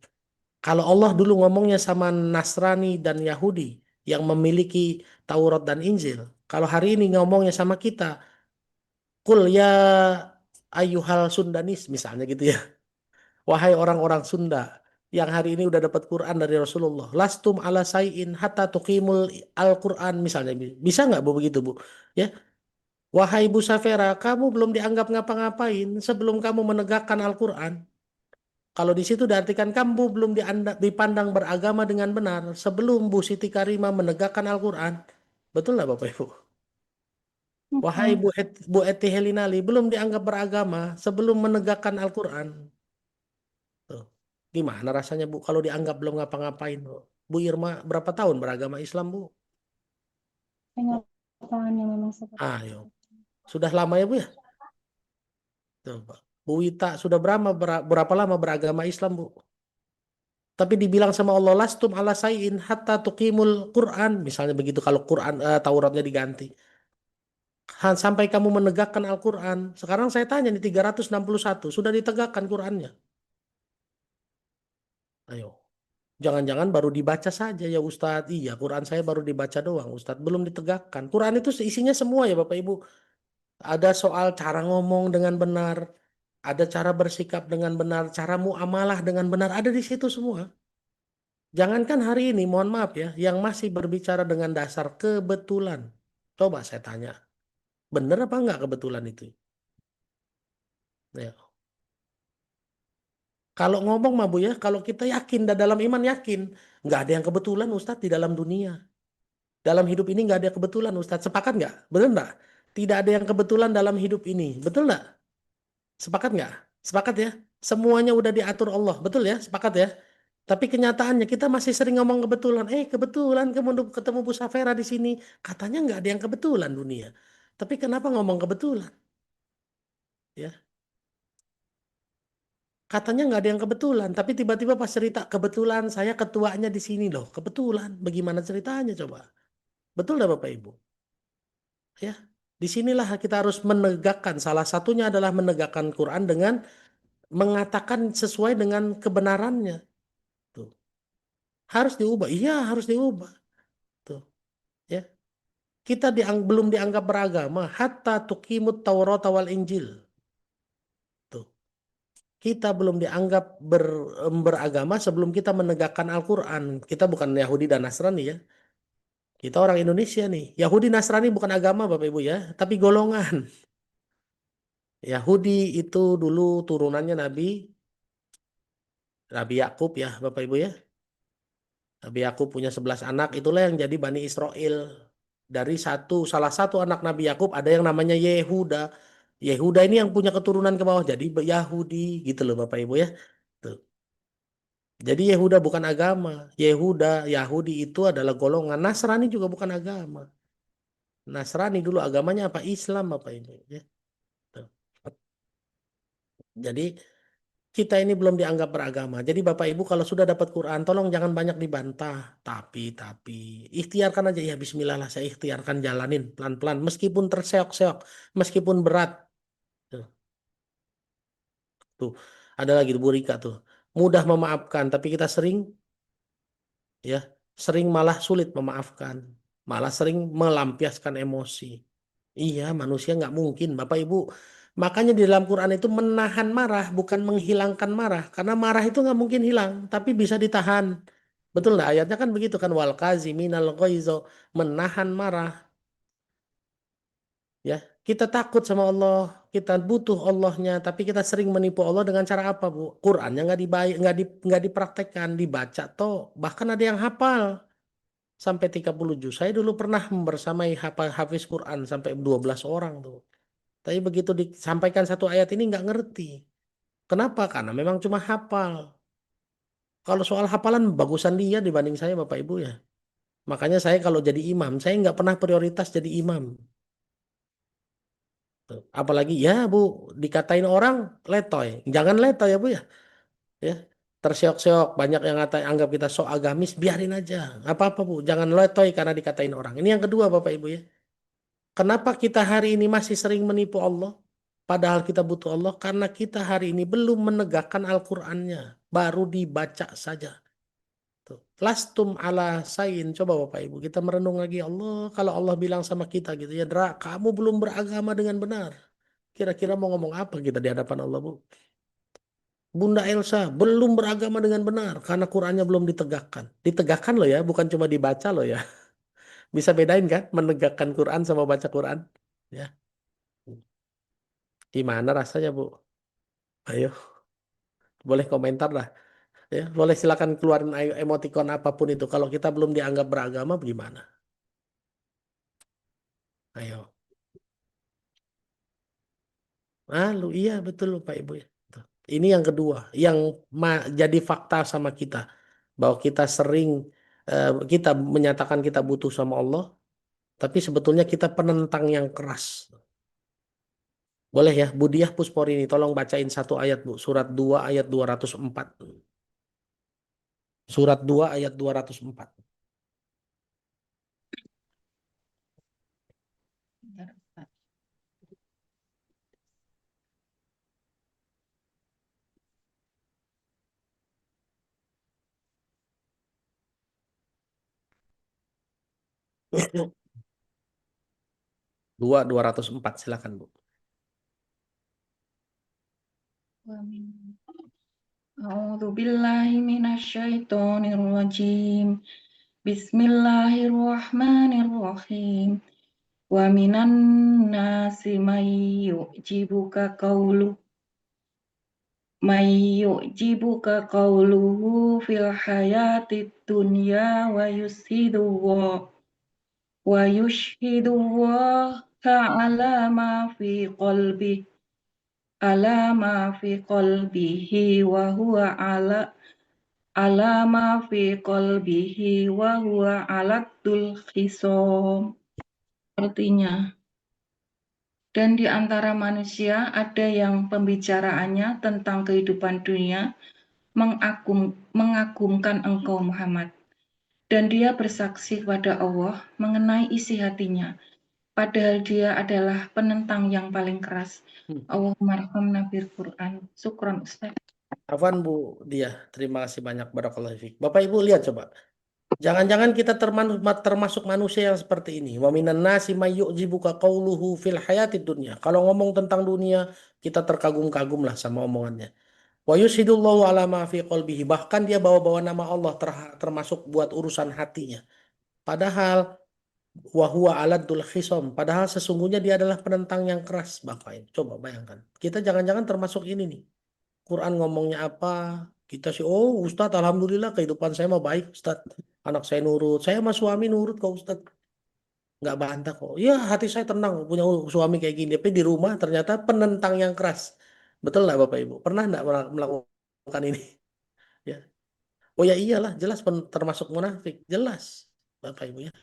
Kalau Allah dulu ngomongnya sama Nasrani dan Yahudi yang memiliki Taurat dan Injil. Kalau hari ini ngomongnya sama kita. Kul ya ayyuhal Sundanis misalnya gitu ya. Wahai orang-orang Sunda yang hari ini udah dapat Quran dari Rasulullah. Lastum ala sayin hatta tuqimul al-Quran misalnya. Bisa nggak Bu begitu Bu? Ya. Wahai Bu Safera, kamu belum dianggap ngapa-ngapain sebelum kamu menegakkan Al-Quran. Kalau di situ diartikan kamu belum dipandang beragama dengan benar sebelum Bu Siti Karimah menegakkan Al-Quran. Betul nggak Bapak Ibu? Wahai Bu Eti Helinali belum dianggap beragama sebelum menegakkan Al-Quran. Tuh. Gimana rasanya Bu kalau dianggap belum ngapa-ngapain? Bu Irma berapa tahun beragama Islam Bu? Kenyataannya memang seperti Ayo. Sudah lama ya Bu ya? Coba. Bu Wita sudah berapa lama beragama Islam Bu? Tapi dibilang sama Allah lastum ala sayin hatta tuqimul Quran misalnya begitu kalau Quran Tauratnya diganti. Sampai kamu menegakkan Al-Quran. Sekarang saya tanya nih 361 sudah ditegakkan Qurannya. Ayo. Jangan-jangan baru dibaca saja ya Ustadz. Iya, Quran saya baru dibaca doang Ustadz, belum ditegakkan. Quran itu isinya semua ya Bapak Ibu. Ada soal cara ngomong dengan benar, ada cara bersikap dengan benar, cara muamalah dengan benar, ada di situ semua. Jangankan hari ini, mohon maaf ya, yang masih berbicara dengan dasar kebetulan. Coba saya tanya, benar apa enggak kebetulan itu? Ya. Kalau ngomong mah Bu ya, kalau kita yakin dan dalam iman yakin, nggak ada yang kebetulan Ustadz di dalam dunia. Dalam hidup ini nggak ada kebetulan Ustadz. Sepakat nggak? Betul nggak? Tidak ada yang kebetulan dalam hidup ini. Betul nggak? Sepakat nggak? Sepakat ya? Semuanya udah diatur Allah. Betul ya? Sepakat ya? Tapi kenyataannya kita masih sering ngomong kebetulan. Kebetulan kamu ketemu Bu Safera di sini. Katanya nggak ada yang kebetulan dunia. Tapi kenapa ngomong kebetulan? Ya, katanya nggak ada yang kebetulan. Tapi tiba-tiba pas cerita kebetulan saya ketuanya di sini loh. Kebetulan. Bagaimana ceritanya coba? Betul nggak Bapak Ibu? Ya, disinilah kita harus menegakkan. Salah satunya adalah menegakkan Quran dengan mengatakan sesuai dengan kebenarannya. Tuh. Harus diubah. Iya, harus diubah. Tuh. Ya. Kita belum dianggap beragama hatta tuqimut Taurat wal Injil. Tuh. Kita belum dianggap beragama sebelum kita menegakkan Al-Quran. Kita bukan Yahudi dan Nasrani ya. Kita orang Indonesia nih. Yahudi Nasrani bukan agama Bapak Ibu ya, tapi golongan. Yahudi itu dulu turunannya Nabi Yakub ya Bapak Ibu ya. Nabi Yakub punya 11 anak, itulah yang jadi Bani Israel. Dari salah satu anak Nabi Yakub ada yang namanya Yehuda. Yehuda ini yang punya keturunan ke bawah jadi Yahudi gitu loh Bapak Ibu ya. Tuh. Jadi Yehuda bukan agama. Yahudi itu adalah golongan. Nasrani juga bukan agama. Nasrani dulu agamanya apa? Islam Bapak Ibu ya. Tuh. Jadi kita ini belum dianggap beragama. Jadi Bapak Ibu kalau sudah dapat Quran, tolong jangan banyak dibantah. Tapi, ikhtiarkan aja. Ya Bismillah lah, saya ikhtiarkan jalanin pelan-pelan. Meskipun terseok-seok, meskipun berat. Tuh, tuh. Ada lagi Bu Rika tuh. Mudah memaafkan, tapi kita ya sering malah sulit memaafkan. Malah sering melampiaskan emosi. Iya, manusia nggak mungkin, Bapak Ibu. Makanya di dalam Quran itu menahan marah, bukan menghilangkan marah. Karena marah itu nggak mungkin hilang, tapi bisa ditahan. Betul nggak? Ayatnya kan begitu kan, wal kaziminal ghaizo, menahan marah. Ya, kita takut sama Allah, kita butuh Allahnya, tapi kita sering menipu Allah dengan cara apa, Bu? Qurannya nggak dibaik, nggak dipraktekkan, dibaca toh. Bahkan ada yang hafal sampai 30 juz. Saya dulu pernah bersamai hafiz Quran sampai 12 orang tuh. Tapi begitu disampaikan satu ayat ini nggak ngerti. Kenapa? Karena memang cuma hafal. Kalau soal hafalan bagusan dia dibanding saya Bapak Ibu ya. Makanya saya kalau jadi imam, saya nggak pernah prioritas jadi imam. Tuh. Apalagi ya Bu, dikatain orang letoy. Jangan letoy ya Bu ya. Ya. Terseok-seok, banyak yang anggap kita sok agamis, biarin aja. Apa-apa Bu, jangan letoy karena dikatain orang. Ini yang kedua Bapak Ibu ya. Kenapa kita hari ini masih sering menipu Allah? Padahal kita butuh Allah karena kita hari ini belum menegakkan Al-Qur'annya. Baru dibaca saja. Tuh. Lastum ala sayin. Coba Bapak Ibu kita merenung lagi Allah. Kalau Allah bilang sama kita gitu ya, Dra, kamu belum beragama dengan benar. Kira-kira mau ngomong apa kita di hadapan Allah Bu? Bunda Elsa belum beragama dengan benar karena Qur'annya belum ditegakkan. Ditegakkan loh ya, bukan cuma dibaca loh ya. Bisa bedain kan menegakkan Quran sama baca Quran? Ya. Gimana rasanya Bu? Ayo, boleh komentar lah. Ya, boleh silakan keluarin emoticon apapun itu. Kalau kita belum dianggap beragama, gimana? Ayo. Lalu iya betul Pak Ibu ya. Tuh. Ini yang kedua, yang jadi fakta sama kita bahwa kita sering kita menyatakan kita butuh sama Allah, tapi sebetulnya kita penentang yang keras. Boleh ya, Budiah Pusporini, tolong bacain satu ayat Bu, surat 2 ayat 204. Surat 2 ayat 204. 204 silakan Bu. A'udzu billahi minasyaitonir rajim. Bismillahirrahmanirrahim. Wa minan nasi may yu'jibuka qawluhu fil hayatid dunya wa yushhidullaha ala ma fi qalbihi wa huwa aladul khisam. Artinya, dan di antara manusia ada yang pembicaraannya tentang kehidupan dunia mengagumkan engkau Muhammad, dan dia bersaksi kepada Allah mengenai isi hatinya, padahal dia adalah penentang yang paling keras. Allahumma arhamna bil Quran. Syukran Ustaz. Afwan Bu Dia, terima kasih banyak barakallahu fiik. Bapak Ibu lihat coba. Jangan-jangan kita termasuk manusia yang seperti ini. Wa minan nasi may yu'jibuka qawluhu fil hayatid dunya. Kalau ngomong tentang dunia, kita terkagum-kagum lah sama omongannya. Wa yushhidullahu ala ma fi qalbihi. Bahkan dia bawa-bawa nama Allah termasuk buat urusan hatinya. Padahal wa huwa aladul khisam. Padahal sesungguhnya dia adalah penentang yang keras, Bapak Ibu. Coba bayangkan. Kita jangan-jangan termasuk ini nih. Quran ngomongnya apa? Kita sih, oh Ustadz, alhamdulillah kehidupan saya mah baik, Ustadz. Anak saya nurut, saya sama suami nurut kok Ustadz. Nggak bantah kok. Ya hati saya tenang punya suami kayak gini. Tapi di rumah ternyata penentang yang keras. Betul nggak Bapak Ibu? Pernah nggak melakukan ini? Ya. Oh ya iyalah, jelas termasuk munafik. Jelas Bapak Ibu ya.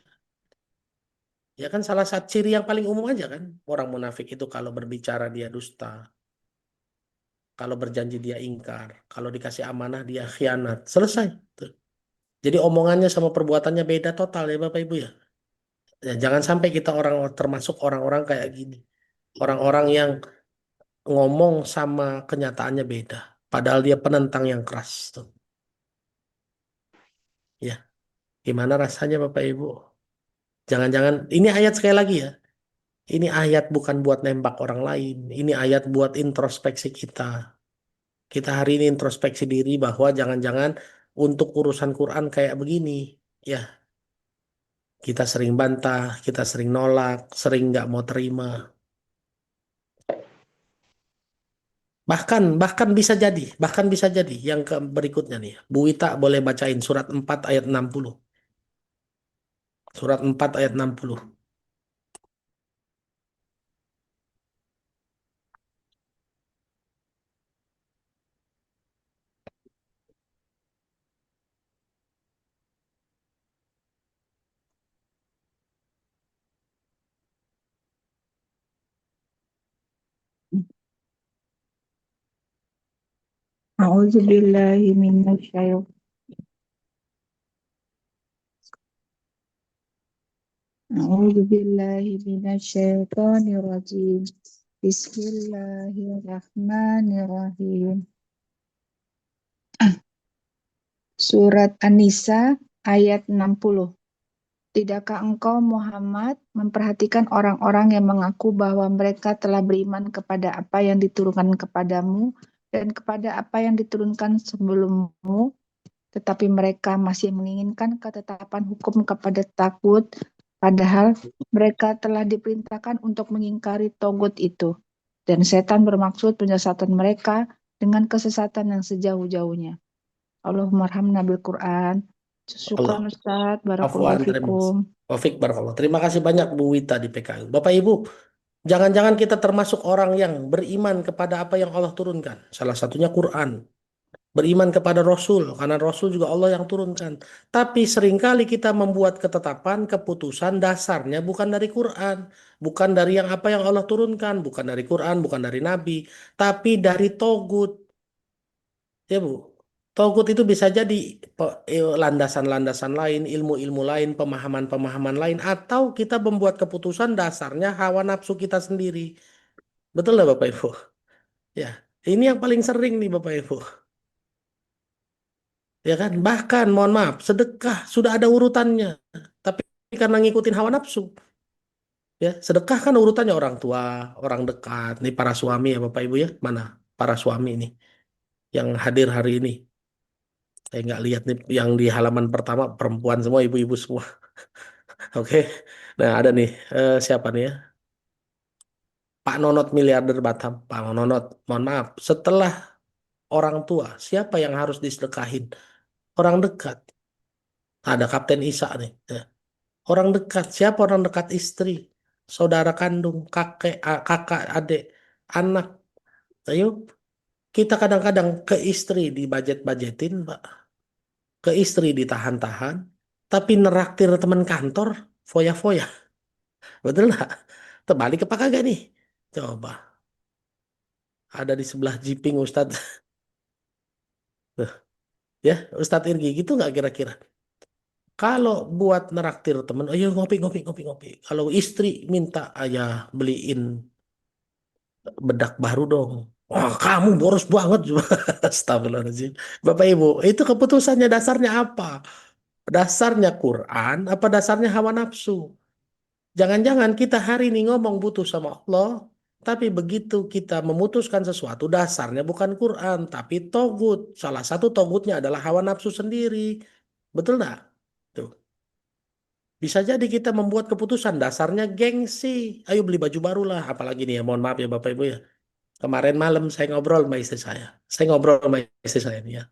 Ya kan salah satu ciri yang paling umum aja kan. Orang munafik itu kalau berbicara dia dusta. Kalau berjanji dia ingkar. Kalau dikasih amanah dia khianat. Selesai. Tuh. Jadi omongannya sama perbuatannya beda total ya Bapak Ibu ya. Ya, jangan sampai kita termasuk orang-orang kayak gini. Orang-orang yang ngomong sama kenyataannya beda. Padahal dia penentang yang keras. Tuh. Ya, gimana rasanya Bapak Ibu? Jangan-jangan, ini ayat sekali lagi ya. Ini ayat bukan buat nembak orang lain. Ini ayat buat introspeksi kita. Kita hari ini introspeksi diri bahwa jangan-jangan untuk urusan Quran kayak begini. Ya, kita sering bantah, kita sering nolak, sering nggak mau terima. Bahkan bisa jadi yang berikutnya nih. Bu Wita boleh bacain surat 4 ayat 60. Surat 4 ayat 60. A'udzu billahi minasyaitonir A'udzu billahi minasyaitonir rajim. Bismillahirrahmanirrahim. Surat An-Nisa ayat 60. Tidakkah engkau Muhammad memperhatikan orang-orang yang mengaku bahwa mereka telah beriman kepada apa yang diturunkan kepadamu dan kepada apa yang diturunkan sebelummu, tetapi mereka masih menginginkan ketetapan hukum kepada tagut, padahal mereka telah diperintahkan untuk mengingkari togut itu. Dan setan bermaksud penyesatan mereka dengan kesesatan yang sejauh-jauhnya. Allahumma arhamna bil Quran. Syukran Allah. Ustaz, Afwan, barakallahu fikum. Taufik barakallah. Terima kasih banyak Bu Wita di PKU. Bapak Ibu, jangan-jangan kita termasuk orang yang beriman kepada apa yang Allah turunkan. Salah satunya Quran. Beriman kepada Rasul, karena Rasul juga Allah yang turunkan. Tapi seringkali kita membuat ketetapan, keputusan dasarnya bukan dari Quran. Bukan dari yang apa yang Allah turunkan. Bukan dari Quran, bukan dari Nabi. Tapi dari Togut. Ya Bu. Togut itu bisa jadi landasan-landasan lain, ilmu-ilmu lain, pemahaman-pemahaman lain. Atau kita membuat keputusan dasarnya hawa nafsu kita sendiri. Betul nggak Bapak Ibu? Ya, ini yang paling sering nih Bapak Ibu. Ya kan? Bahkan mohon maaf, sedekah sudah ada urutannya. Tapi karena ngikutin hawa nafsu. Ya, sedekah kan urutannya orang tua, orang dekat, nih para suami ya Bapak Ibu ya. Mana para suami ini yang hadir hari ini? Saya nggak lihat nih yang di halaman pertama perempuan semua, ibu-ibu semua. Oke. Nah, ada nih siapa nih ya? Pak Nonot miliarder Batam. Pak Nonot, mohon maaf. Setelah orang tua, siapa yang harus disedekahin? Orang dekat. Ada Kapten Isa nih. Ya. Orang dekat. Siapa orang dekat? Istri, saudara kandung, kakak, adik, anak. Ayo, kita kadang-kadang ke istri dibudget-budgetin, Pak. Ke istri ditahan-tahan. Tapi neraktir teman kantor, foya-foya. Betul nggak? Terbalik apa kagak nih? Coba. Ada di sebelah Jiping Ustadz. Tuh, ya, Ustadz Irgi gitu nggak kira-kira? Kalau buat neraktir temen, ayo ngopi, ngopi, ngopi, ngopi. Kalau istri minta ayah beliin bedak baru dong. Wah, kamu boros banget. Astagfirullahaladzim. Bapak Ibu, itu keputusannya dasarnya apa? Dasarnya Quran, apa dasarnya hawa nafsu? Jangan-jangan kita hari ini ngomong butuh sama Allah, tapi begitu kita memutuskan sesuatu, dasarnya bukan Quran, tapi togut. Salah satu togutnya adalah hawa nafsu sendiri. Betul nggak? Tuh. Bisa jadi kita membuat keputusan dasarnya gengsi. Ayo beli baju baru lah. Apalagi nih ya, mohon maaf ya Bapak Ibu ya. Kemarin malam saya ngobrol sama istri saya. Saya ngobrol sama istri saya nih ya.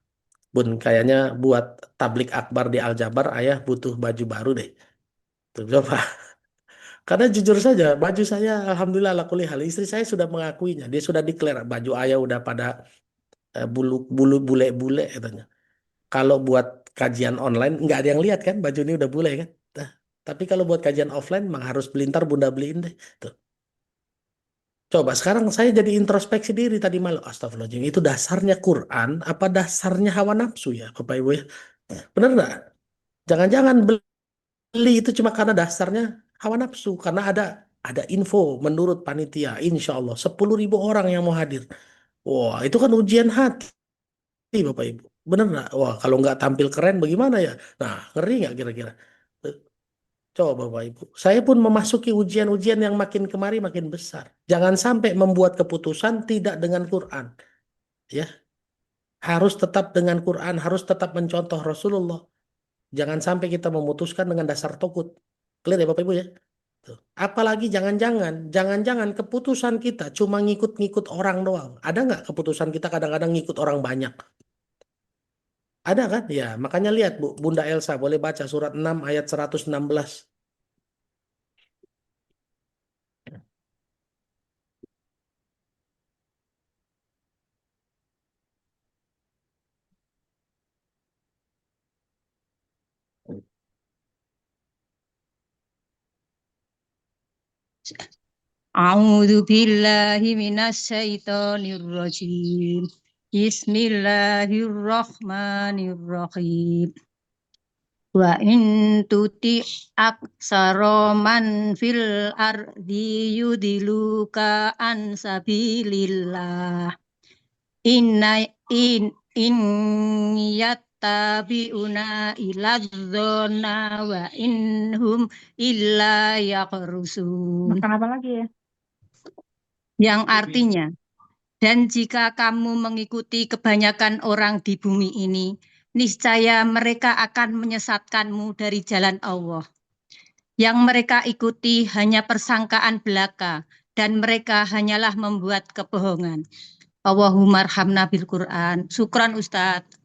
Bun, kayaknya buat tablik akbar di Aljabar, ayah butuh baju baru deh. Tuh, coba. Karena jujur saja, baju saya alhamdulillah ala kulli hal. Istri saya sudah mengakuinya. Dia sudah declare baju ayah udah pada bulu bulu bule-bule katanya. Kalau buat kajian online nggak ada yang lihat kan baju ini udah bule kan. Nah, tapi kalau buat kajian offline memang harus beli ntar bunda beliin deh. Tuh. Coba sekarang saya jadi introspeksi diri tadi malam. Astagfirullahaladzim, itu dasarnya Quran apa dasarnya hawa nafsu ya Bapak Ibu ya? Bener nggak? Jangan-jangan beli itu cuma karena dasarnya hawa nafsu. Karena ada info menurut panitia, insya Allah 10.000 orang yang mau hadir. Wah, itu kan ujian hati Bapak Ibu. Bener nggak? Wah, kalau nggak tampil keren bagaimana ya? Nah, ngeri nggak kira-kira? Coba Bapak Ibu. Saya pun memasuki ujian-ujian yang makin kemari makin besar. Jangan sampai membuat keputusan tidak dengan Quran. Ya, harus tetap dengan Quran, harus tetap mencontoh Rasulullah. Jangan sampai kita memutuskan dengan dasar takut. Clear ya Bapak Ibu ya? Tuh. Apalagi jangan-jangan keputusan kita cuma ngikut-ngikut orang doang. Ada nggak keputusan kita kadang-kadang ngikut orang banyak? Ada kan? Ya, makanya lihat Bu, Bunda Elsa boleh baca surat 6 ayat 116. A'udzu billahi minasyaitonir rajim. Bismillahirrahmanirrahim. Wa in tuti aksara man fil ardi yudiluka an sabilillah. In yattabi'una iladzona wa inhum illa yakhrusun. Makan apa lagi ya? Yang artinya, dan jika kamu mengikuti kebanyakan orang di bumi ini, niscaya mereka akan menyesatkanmu dari jalan Allah. Yang mereka ikuti hanya persangkaan belaka, dan mereka hanyalah membuat kebohongan. Allahumma arhamna bil Quran. Syukran Ustadz.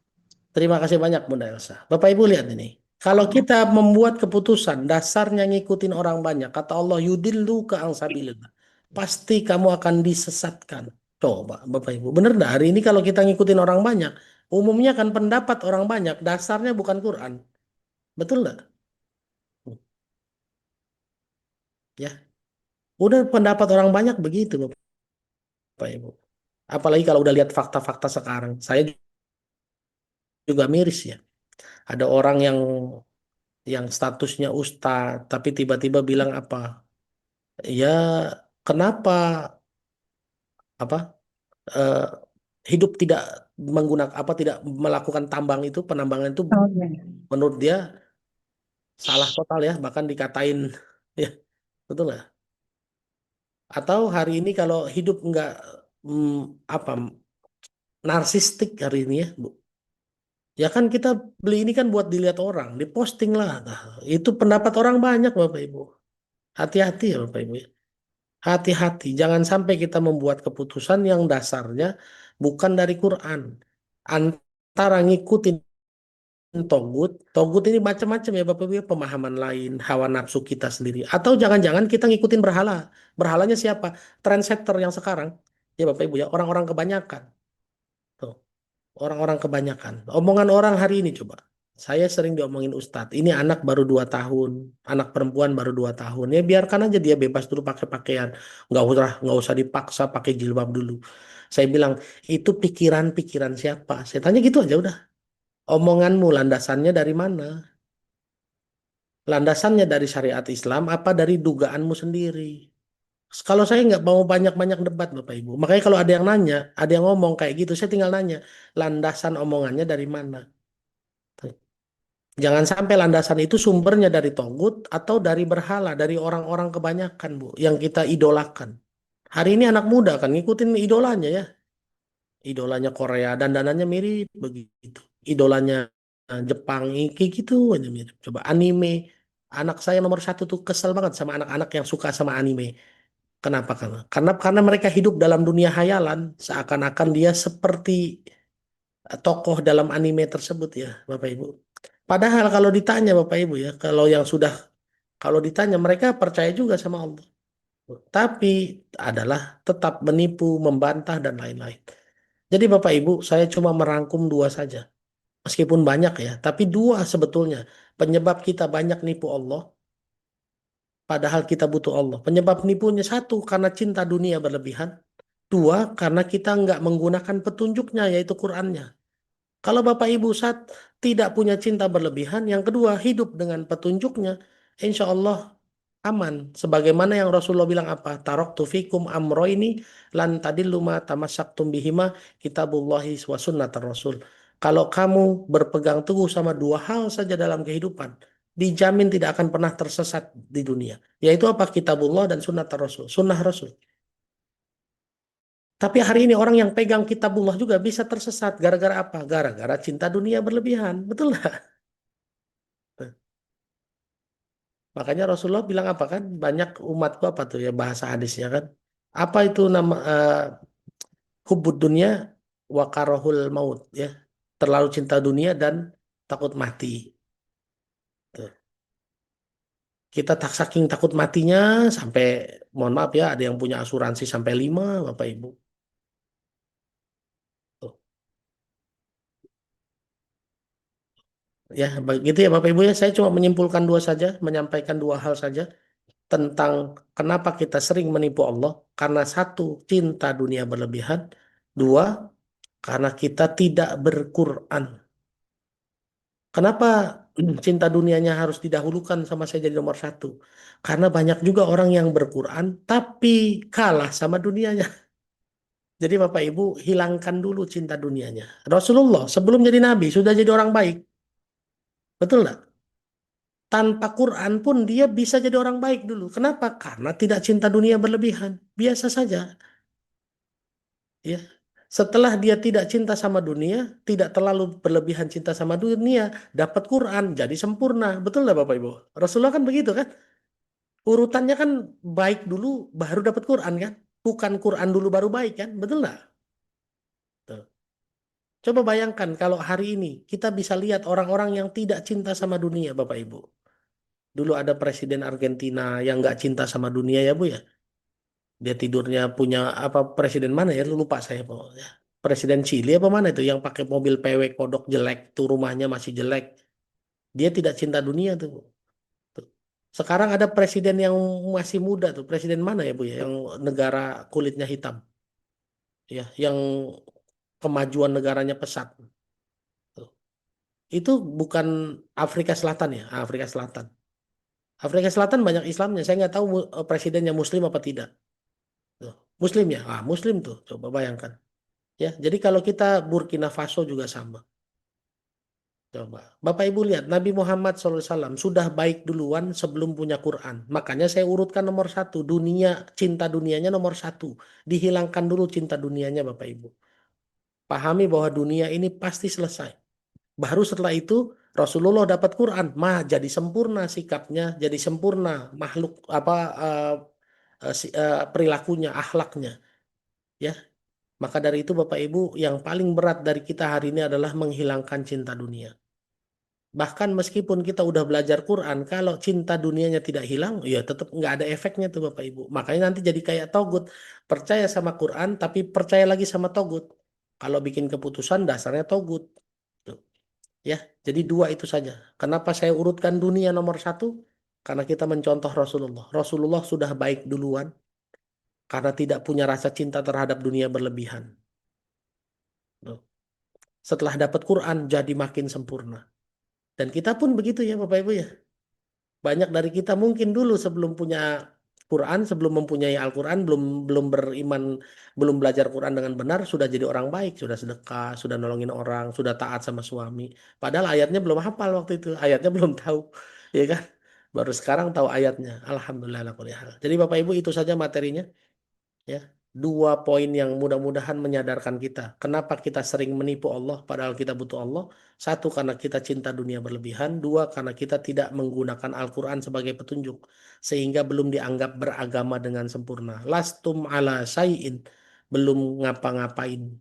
Terima kasih banyak Bunda Elsa. Bapak Ibu lihat ini. Kalau kita membuat keputusan dasarnya ngikutin orang banyak, kata Allah yudillu ka ansabilillah. Pasti kamu akan disesatkan. Coba Bapak Ibu, bener nggak hari ini kalau kita ngikutin orang banyak, umumnya kan pendapat orang banyak dasarnya bukan Quran. Betul nggak? Ya, udah pendapat orang banyak begitu Bapak Ibu. Apalagi kalau udah lihat fakta-fakta sekarang, saya juga miris ya. Ada orang yang statusnya ustadz, tapi tiba-tiba bilang apa? Ya, kenapa apa eh, hidup tidak menggunakan apa tidak melakukan tambang itu penambangan itu Oh, iya. menurut dia salah total ya, bahkan dikatain ya, betul nggak? Atau hari ini kalau hidup nggak apa narsistik hari ini ya, Bu. Ya kan kita beli ini kan buat dilihat orang, diposting lah. Nah, itu pendapat orang banyak Bapak Ibu. Hati-hati ya Bapak Ibu ya. Hati-hati, jangan sampai kita membuat keputusan yang dasarnya bukan dari Quran. Antara ngikutin togut, togut ini macam-macam ya Bapak Ibu ya, pemahaman lain, hawa nafsu kita sendiri. Atau jangan-jangan kita ngikutin berhala. Berhalanya siapa? Trendsetter yang sekarang. Ya Bapak Ibu ya, orang-orang kebanyakan. Tuh, orang-orang kebanyakan. Omongan orang hari ini coba. Saya sering diomongin Ustadz, ini anak baru 2 tahun, anak perempuan baru 2 tahun. Ya biarkan aja dia bebas dulu pakai pakaian. Nggak usah dipaksa pakai jilbab dulu. Saya bilang, itu pikiran-pikiran siapa? Saya tanya gitu aja udah. Omonganmu landasannya dari mana? Landasannya dari syariat Islam apa dari dugaanmu sendiri? Kalau saya nggak mau banyak-banyak debat Bapak Ibu. Makanya kalau ada yang nanya, ada yang ngomong kayak gitu, saya tinggal nanya, landasan omongannya dari mana? Jangan sampai landasan itu sumbernya dari togut atau dari berhala, dari orang-orang kebanyakan, Bu, yang kita idolakan. Hari ini anak muda kan ngikutin idolanya ya. Idolanya Korea, dandanannya mirip begitu. Idolanya Jepang, kayak gitu aja mirip. Coba anime. Anak saya nomor satu tuh kesel banget sama anak-anak yang suka sama anime. Kenapa? Karena mereka hidup dalam dunia hayalan, seakan-akan dia seperti tokoh dalam anime tersebut ya, Bapak Ibu. Padahal kalau ditanya Bapak Ibu ya, kalau ditanya mereka percaya juga sama Allah. Tapi adalah tetap menipu, membantah dan lain-lain. Jadi Bapak Ibu, saya cuma merangkum 2 saja. Meskipun banyak ya, tapi 2 sebetulnya. Penyebab kita banyak nipu Allah, padahal kita butuh Allah. Penyebab nipunya 1, karena cinta dunia berlebihan. 2, karena kita nggak menggunakan petunjuknya, yaitu Qur'annya. Kalau Bapak Ibu saat tidak punya cinta berlebihan, yang kedua hidup dengan petunjuknya, insya Allah aman. Sebagaimana yang Rasulullah bilang apa? Taraktu fikum amroini lan tadillu ma tamassaktum bihima kitabullahi wa sunnatar Rasul. Kalau kamu berpegang teguh sama 2 hal saja dalam kehidupan, dijamin tidak akan pernah tersesat di dunia. Yaitu apa? Kitabullah dan sunnatar Rasul. Sunnah Rasul. Tapi hari ini orang yang pegang kitabullah juga bisa tersesat. Gara-gara apa? Gara-gara cinta dunia berlebihan. Betul nggak? Makanya Rasulullah bilang apa kan? Banyak umatku apa tuh ya bahasa hadisnya kan? Apa itu nama hubbud dunia wa karahul maut ya. Terlalu cinta dunia dan takut mati. Tuh. Kita tak saking takut matinya sampai mohon maaf ya ada yang punya asuransi sampai 5 Bapak Ibu. Tuh. Ya, begitu ya Bapak Ibu ya. Saya cuma menyimpulkan 2 saja, menyampaikan 2 hal saja tentang kenapa kita sering menipu Allah. Karena 1, cinta dunia berlebihan. 2, karena kita tidak berquran. Kenapa cinta dunianya harus didahulukan sama saya jadi nomor 1? Karena banyak juga orang yang berquran tapi kalah sama dunianya. Jadi Bapak Ibu hilangkan dulu cinta dunianya. Rasulullah sebelum jadi nabi sudah jadi orang baik. Betul nggak? Tanpa Quran pun dia bisa jadi orang baik dulu. Kenapa? Karena tidak cinta dunia berlebihan. Biasa saja. Ya. Setelah dia tidak cinta sama dunia, tidak terlalu berlebihan cinta sama dunia, dapat Quran, jadi sempurna. Betul nggak Bapak Ibu? Rasulullah kan begitu kan? Urutannya kan baik dulu, baru dapat Quran kan? Bukan Quran dulu baru baik kan? Betul nggak? Tuh. Coba bayangkan kalau hari ini kita bisa lihat orang-orang yang tidak cinta sama dunia, Bapak Ibu. Dulu ada presiden Argentina yang nggak cinta sama dunia ya Bu ya. Dia tidurnya punya apa presiden mana ya? Lupa saya pokoknya. Presiden Chili apa mana itu yang pakai mobil PW kodok jelek tuh rumahnya masih jelek. Dia tidak cinta dunia tuh. Bu. Tuh. Sekarang ada presiden yang masih muda tuh. Presiden mana ya Bu ya? Yang negara kulitnya hitam. Ya, yang kemajuan negaranya pesat. Tuh. Itu bukan Afrika Selatan ya? Afrika Selatan. Afrika Selatan banyak Islamnya. Saya nggak tahu presidennya Muslim apa tidak. Tuh. Muslim ya? Muslim tuh. Coba bayangkan. Ya, jadi kalau kita Burkina Faso juga sama. Coba. Bapak Ibu lihat, Nabi Muhammad SAW sudah baik duluan sebelum punya Quran. Makanya saya urutkan nomor satu. Dunia, cinta dunianya nomor satu. Dihilangkan dulu cinta dunianya Bapak Ibu. Pahami bahwa dunia ini pasti selesai. Baru setelah itu Rasulullah dapat Quran. Jadi sempurna sikapnya, jadi sempurna makhluk apa perilakunya, akhlaknya. Ya, maka dari itu Bapak Ibu yang paling berat dari kita hari ini adalah menghilangkan cinta dunia. Bahkan meskipun kita udah belajar Quran, kalau cinta dunianya tidak hilang, ya tetap nggak ada efeknya tuh Bapak Ibu. Makanya nanti jadi kayak togut. Percaya sama Quran, tapi percaya lagi sama togut. Kalau bikin keputusan dasarnya togut. Tuh. Ya, jadi dua itu saja. Kenapa saya urutkan dunia nomor satu? Karena kita mencontoh Rasulullah. Rasulullah sudah baik duluan karena tidak punya rasa cinta terhadap dunia berlebihan. Tuh. Setelah dapat Quran jadi makin sempurna. Dan kita pun begitu ya Bapak Ibu ya. Banyak dari kita mungkin dulu sebelum punya Quran, sebelum mempunyai Al-Quran, belum belum beriman, belum belajar Quran dengan benar, sudah jadi orang baik, sudah sedekah, sudah nolongin orang, sudah taat sama suami. Padahal ayatnya belum hafal waktu itu, ayatnya belum tahu, ya kan? Baru sekarang tahu ayatnya. Alhamdulillah ala kulli hal. Jadi Bapak Ibu itu saja materinya. Ya, dua poin yang mudah-mudahan menyadarkan kita kenapa kita sering menipu Allah padahal kita butuh Allah. Satu, karena kita cinta dunia berlebihan. Dua, karena kita tidak menggunakan Al-Quran sebagai petunjuk sehingga belum dianggap beragama dengan sempurna. Lastum ala syai'in, belum ngapa-ngapain.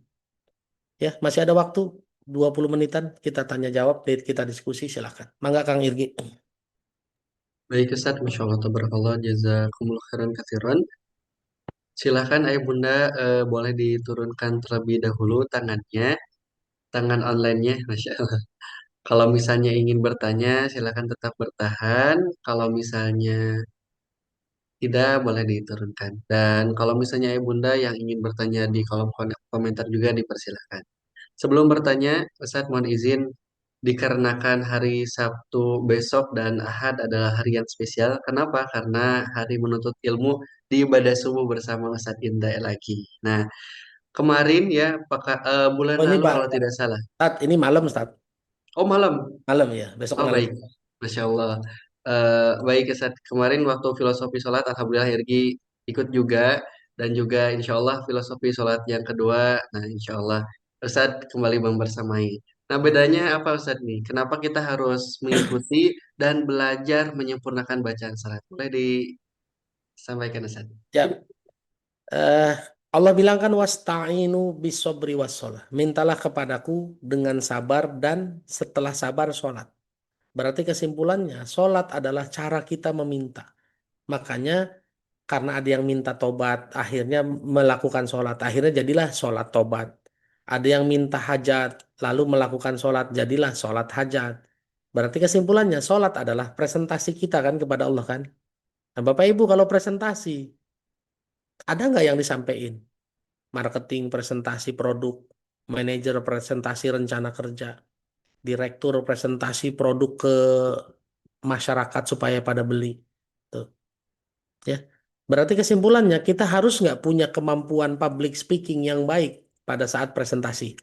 Ya, masih ada waktu 20 menitan kita tanya jawab, kita diskusi, silakan. Mangga Kang Irgi. Baik Ustaz, Masya Allah, tabarakallah, jazakumullah khairan katsiran. Silakan Ayah Bunda, boleh diturunkan terlebih dahulu tangannya, tangan online-nya, Masya Allah. Kalau misalnya ingin bertanya, silakan tetap bertahan. Kalau misalnya tidak, boleh diturunkan. Dan kalau misalnya Ayah Bunda yang ingin bertanya di kolom komentar juga dipersilakan. Sebelum bertanya, Ustadz mohon izin, dikarenakan hari Sabtu besok dan Ahad adalah hari yang spesial. Kenapa? Karena hari menuntut ilmu di ibadah subuh bersama Ustadz Indah lagi. Nah, kemarin ya, bulan Oh ini lalu Pak, kalau tidak salah. ini malam Ustaz. Oh malam. Malam ya, besok Oh malam. baik, Masya Allah. Baik Ustaz, kemarin waktu filosofi sholat, Alhamdulillah Hergi ikut juga. Dan juga insya Allah filosofi sholat yang kedua, nah insya Allah Ustaz kembali membersamai. Nah bedanya apa Ustaz nih? Kenapa kita harus mengikuti dan belajar menyempurnakan bacaan salat? Boleh disampaikan Ustaz? Ya, eh, Allah bilang kan wasta'inu bisobri wassalah. Mintalah kepadaku dengan sabar dan setelah sabar sholat. Berarti kesimpulannya, sholat adalah cara kita meminta. Makanya karena ada yang minta tobat, akhirnya melakukan sholat. Akhirnya jadilah sholat tobat. Ada yang minta hajat, lalu melakukan sholat, jadilah sholat hajat. Berarti kesimpulannya, sholat adalah presentasi kita kan kepada Allah kan. Nah, Bapak Ibu kalau presentasi, ada nggak yang disampaikan? Marketing, presentasi produk, manajer presentasi rencana kerja, direktur presentasi produk ke masyarakat supaya pada beli. Tuh, ya. Berarti kesimpulannya kita harus nggak punya kemampuan public speaking yang baik pada saat presentasi.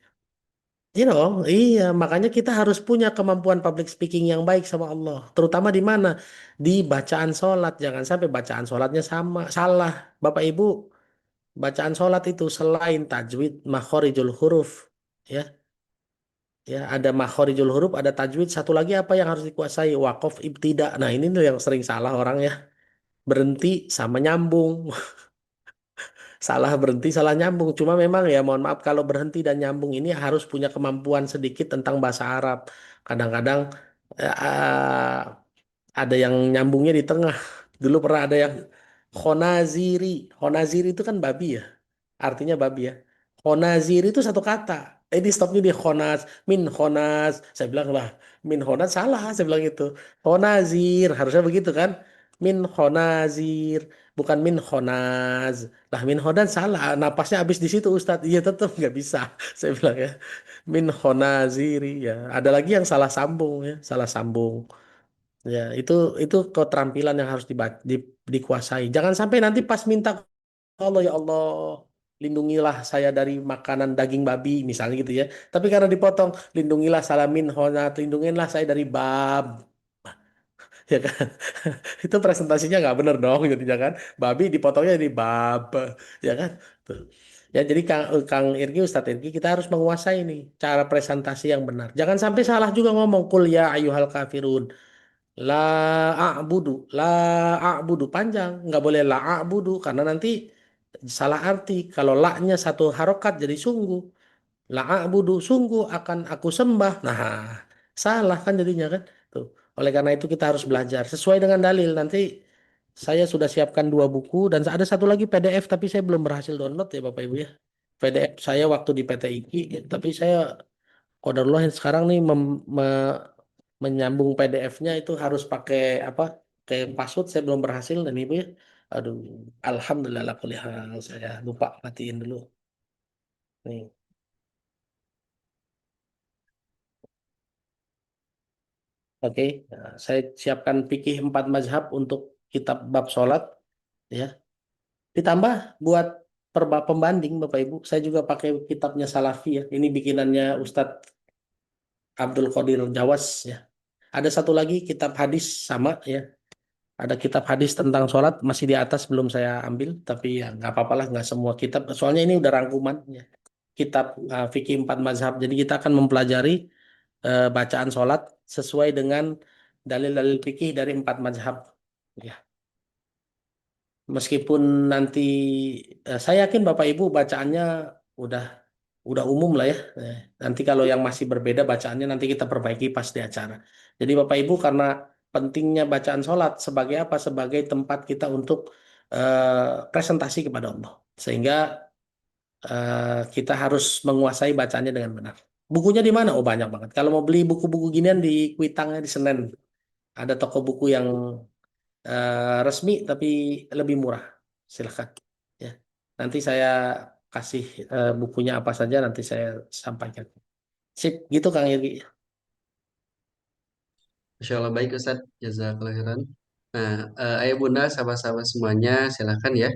Iya dong, iya. Makanya kita harus punya kemampuan public speaking yang baik sama Allah. Terutama di mana? Di bacaan sholat. Jangan sampai bacaan sholatnya sama, salah. Bapak Ibu, bacaan sholat itu selain tajwid, makhorijul huruf, ya, ya ada makhorijul huruf, ada tajwid. Satu lagi apa yang harus dikuasai? Wakof ibtida. Nah ini tuh yang sering salah orang ya. Berhenti sama nyambung. Salah berhenti, salah nyambung. Cuma memang ya mohon maaf kalau berhenti dan nyambung ini harus punya kemampuan sedikit tentang bahasa Arab. Kadang-kadang eh, ada yang nyambungnya di tengah. Dulu pernah ada yang khonaziri. Khonaziri itu kan babi ya. Artinya babi ya. Khonaziri itu satu kata. Ini stopnya di khonaz. Min khonaz. Saya bilang lah. Min khonaz salah. Saya bilang itu. Khonazir. Harusnya begitu kan. Min khonazir. Bukan min khonaz. Lah min khonaz salah. Napasnya habis di situ Ustadz. Iya tetap nggak bisa. Saya bilang ya. Min khonaziri ya. Ada lagi yang salah sambung ya. Salah sambung. Ya, itu keterampilan yang harus dikuasai. Jangan sampai nanti pas minta ke Allah ya Allah. lindungilah saya dari makanan daging babi misalnya gitu ya. Tapi karena dipotong, lindungilah salamin honat, lindungilah saya dari bab, ya kan? Itu presentasinya nggak bener dong jadinya kan. Babi dipotongnya jadi bab, ya kan? Tuh. Ya jadi Kang Irgi, Ustadz Irgi, kita harus menguasai nih cara presentasi yang benar. Jangan sampai salah juga ngomong kul ya ayyuhal kafirun. La la a'budu panjang, nggak boleh la a'budu karena nanti salah arti. Kalau la-nya satu harokat jadi sungguh. La a'budu sungguh akan aku sembah. Nah, salah kan jadinya kan. Tuh. Oleh karena itu kita harus belajar sesuai dengan dalil. Nanti saya sudah siapkan 2 buku dan ada satu lagi PDF tapi saya belum berhasil download ya Bapak Ibu ya. PDF saya waktu di PT IKI, tapi saya Qadarullah yang sekarang nih menyambung PDF-nya itu harus pakai apa? Kayak password saya belum berhasil dan Ibu ya. Aduh, alhamdulillah lah kuliah saya lupa matiin dulu. Nih. Oke, nah, saya siapkan fikih 4 mazhab untuk kitab bab sholat ya. Ditambah buat pembanding Bapak Ibu, saya juga pakai kitabnya Salafi ya. Ini bikinannya Ustadz Abdul Qadir Jawas ya. Ada satu lagi kitab hadis sama ya. Ada kitab hadis tentang sholat masih di atas belum saya ambil, tapi ya nggak apa-apa lah, nggak semua kitab. Soalnya ini udah rangkuman ya. Kitab fikih 4 mazhab. Jadi kita akan mempelajari bacaan sholat sesuai dengan dalil-dalil fikih dari 4 mazhab. Ya. Meskipun nanti saya yakin Bapak Ibu bacaannya udah udah umum lah ya. Nanti kalau yang masih berbeda bacaannya nanti kita perbaiki pas di acara. Jadi Bapak Ibu karena pentingnya bacaan sholat sebagai apa? Sebagai tempat kita untuk presentasi kepada Allah. Sehingga kita harus menguasai bacaannya dengan benar. Bukunya di mana? Oh banyak banget. Kalau mau beli buku-buku ginian di Kuitangnya di Senen. Ada toko buku yang resmi tapi lebih murah. Silahkan. Ya. Nanti saya kasih bukunya apa saja nanti saya sampaikan. Sip, gitu Kang Yogi. Masya Allah baik Ustadz, jazakallah khairan. Nah, ayah bunda, sahabat-sahabat semuanya, silahkan ya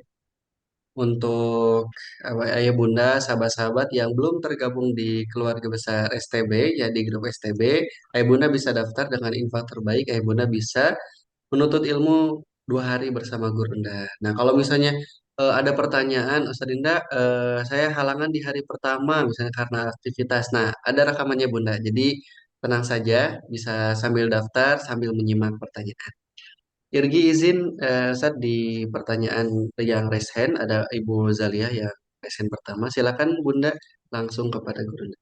untuk ayah bunda, sahabat-sahabat yang belum tergabung di keluarga besar STB, ya di grup STB, ayah bunda bisa daftar dengan info terbaik, ayah bunda bisa menuntut ilmu 2 hari bersama Guru Unda. Nah, kalau misalnya ada pertanyaan, Ustaz Dinda, saya halangan di hari pertama, misalnya karena aktivitas. Nah, ada rekamannya Bunda. Jadi tenang saja, bisa sambil daftar, sambil menyimak pertanyaan. Irgi izin, Ustaz di pertanyaan yang raise hand, ada Ibu Zalia yang raise hand pertama. Silakan Bunda langsung kepada Guru Unda.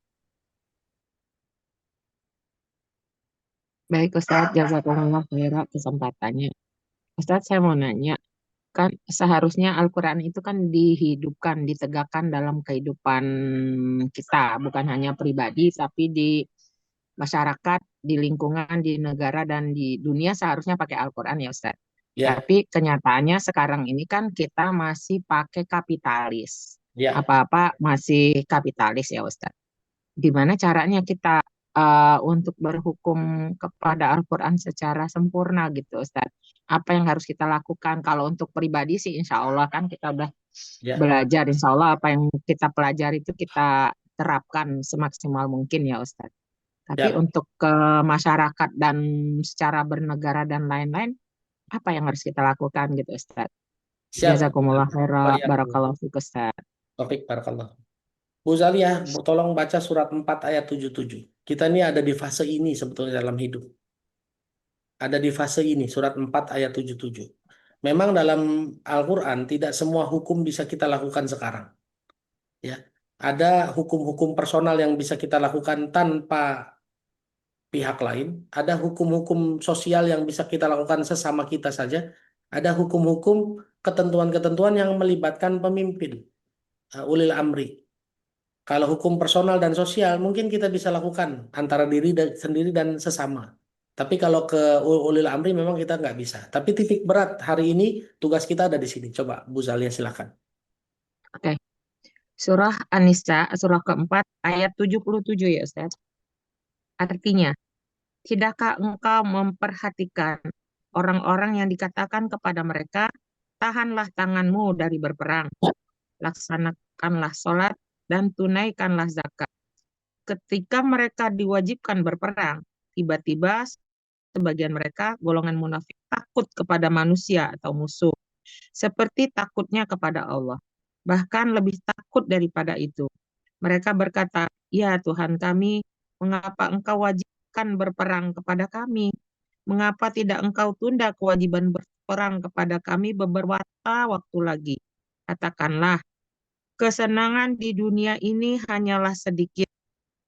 Baik Ustadz, jazakumullah khairan kesempatannya. Ustadz, saya mau nanya, kan seharusnya Al-Quran itu kan dihidupkan, ditegakkan dalam kehidupan kita, bukan hanya pribadi, tapi di masyarakat, di lingkungan, di negara, dan di dunia seharusnya pakai Al-Quran ya Ustadz. Ya, Tapi kenyataannya sekarang ini kan kita masih pakai kapitalis. ya. Apa-apa masih kapitalis ya Ustadz. Gimana caranya kita untuk berhukum kepada Al-Quran secara sempurna gitu Ustadz? Apa yang harus kita lakukan? Kalau untuk pribadi sih insya Allah kan kita udah Ya. belajar. Insya Allah apa yang kita pelajari itu kita terapkan semaksimal mungkin ya Ustadz. Tapi Ya. untuk ke masyarakat dan secara bernegara dan lain-lain, apa yang harus kita lakukan gitu Ustadz? Siap. Jazakumullah khairan, Waliyakum. barakallahu fiik Ustadz. Taufik, barakallah. Bu Zalia, tolong baca surat 4 ayat 77. Kita ini ada di fase ini sebetulnya dalam hidup. Ada di fase ini, surat 4 ayat 77. Memang dalam Al-Quran tidak semua hukum bisa kita lakukan sekarang. Ya, ada hukum-hukum personal yang bisa kita lakukan tanpa pihak lain. Ada hukum-hukum sosial yang bisa kita lakukan sesama kita saja. Ada hukum-hukum ketentuan-ketentuan yang melibatkan pemimpin, ulil amri. Kalau hukum personal dan sosial mungkin kita bisa lakukan antara diri sendiri dan sesama. Tapi kalau ke ulil amri memang kita nggak bisa. Tapi titik berat hari ini tugas kita ada di sini. Coba Bu Zalia silakan. Oke. Surah An-Nisa, surah keempat, ayat 77 ya Ustaz. Artinya, tidakkah engkau memperhatikan orang-orang yang dikatakan kepada mereka, tahanlah tanganmu dari berperang, laksanakanlah sholat, dan tunaikanlah zakat. Ketika mereka diwajibkan berperang, tiba-tiba sebagian mereka, golongan munafik, takut kepada manusia atau musuh, seperti takutnya kepada Allah. Bahkan lebih takut daripada itu. Mereka berkata, "Ya Tuhan kami, mengapa Engkau wajibkan berperang kepada kami? Mengapa tidak Engkau tunda kewajiban berperang kepada kami beberapa waktu lagi?" Katakanlah, kesenangan di dunia ini hanyalah sedikit,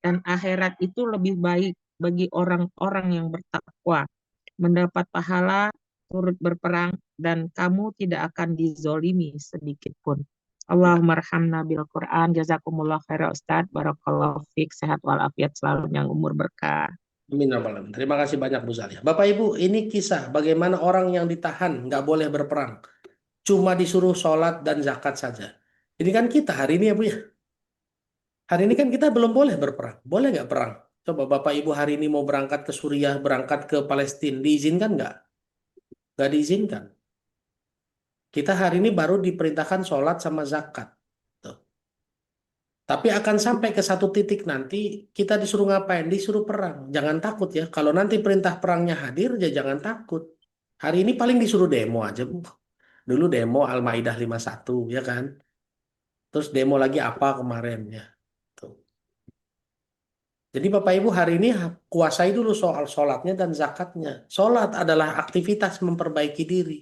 dan akhirat itu lebih baik bagi orang-orang yang bertakwa, mendapat pahala turut berperang, dan kamu tidak akan dizolimi sedikit pun. Allahumma arhamna bil Quran. Jazakumullah khairan Ustaz. Barakallahu fiik. Sehat walafiat selalu, yang umur berkah. Amin ya rabbal alamin. Terima kasih banyak Bu Zalia. Bapak Ibu, ini kisah bagaimana orang yang ditahan nggak boleh berperang, cuma disuruh sholat dan zakat saja. Ini kan kita hari ini ya Bu ya. Hari ini kan kita belum boleh berperang. Boleh nggak perang? Coba Bapak Ibu hari ini mau berangkat ke Suriah, berangkat ke Palestina, diizinkan nggak? Nggak diizinkan. Kita hari ini baru diperintahkan sholat sama zakat. Tuh. Tapi akan sampai ke satu titik nanti kita disuruh ngapain? Disuruh perang. Jangan takut ya. Kalau nanti perintah perangnya hadir, ya jangan takut. Hari ini paling disuruh demo aja, Bu. Dulu demo Al-Maidah 51, ya kan? Terus demo lagi apa kemarin ya. Tuh. Jadi Bapak Ibu hari ini kuasai dulu soal sholatnya dan zakatnya. Sholat adalah aktivitas memperbaiki diri.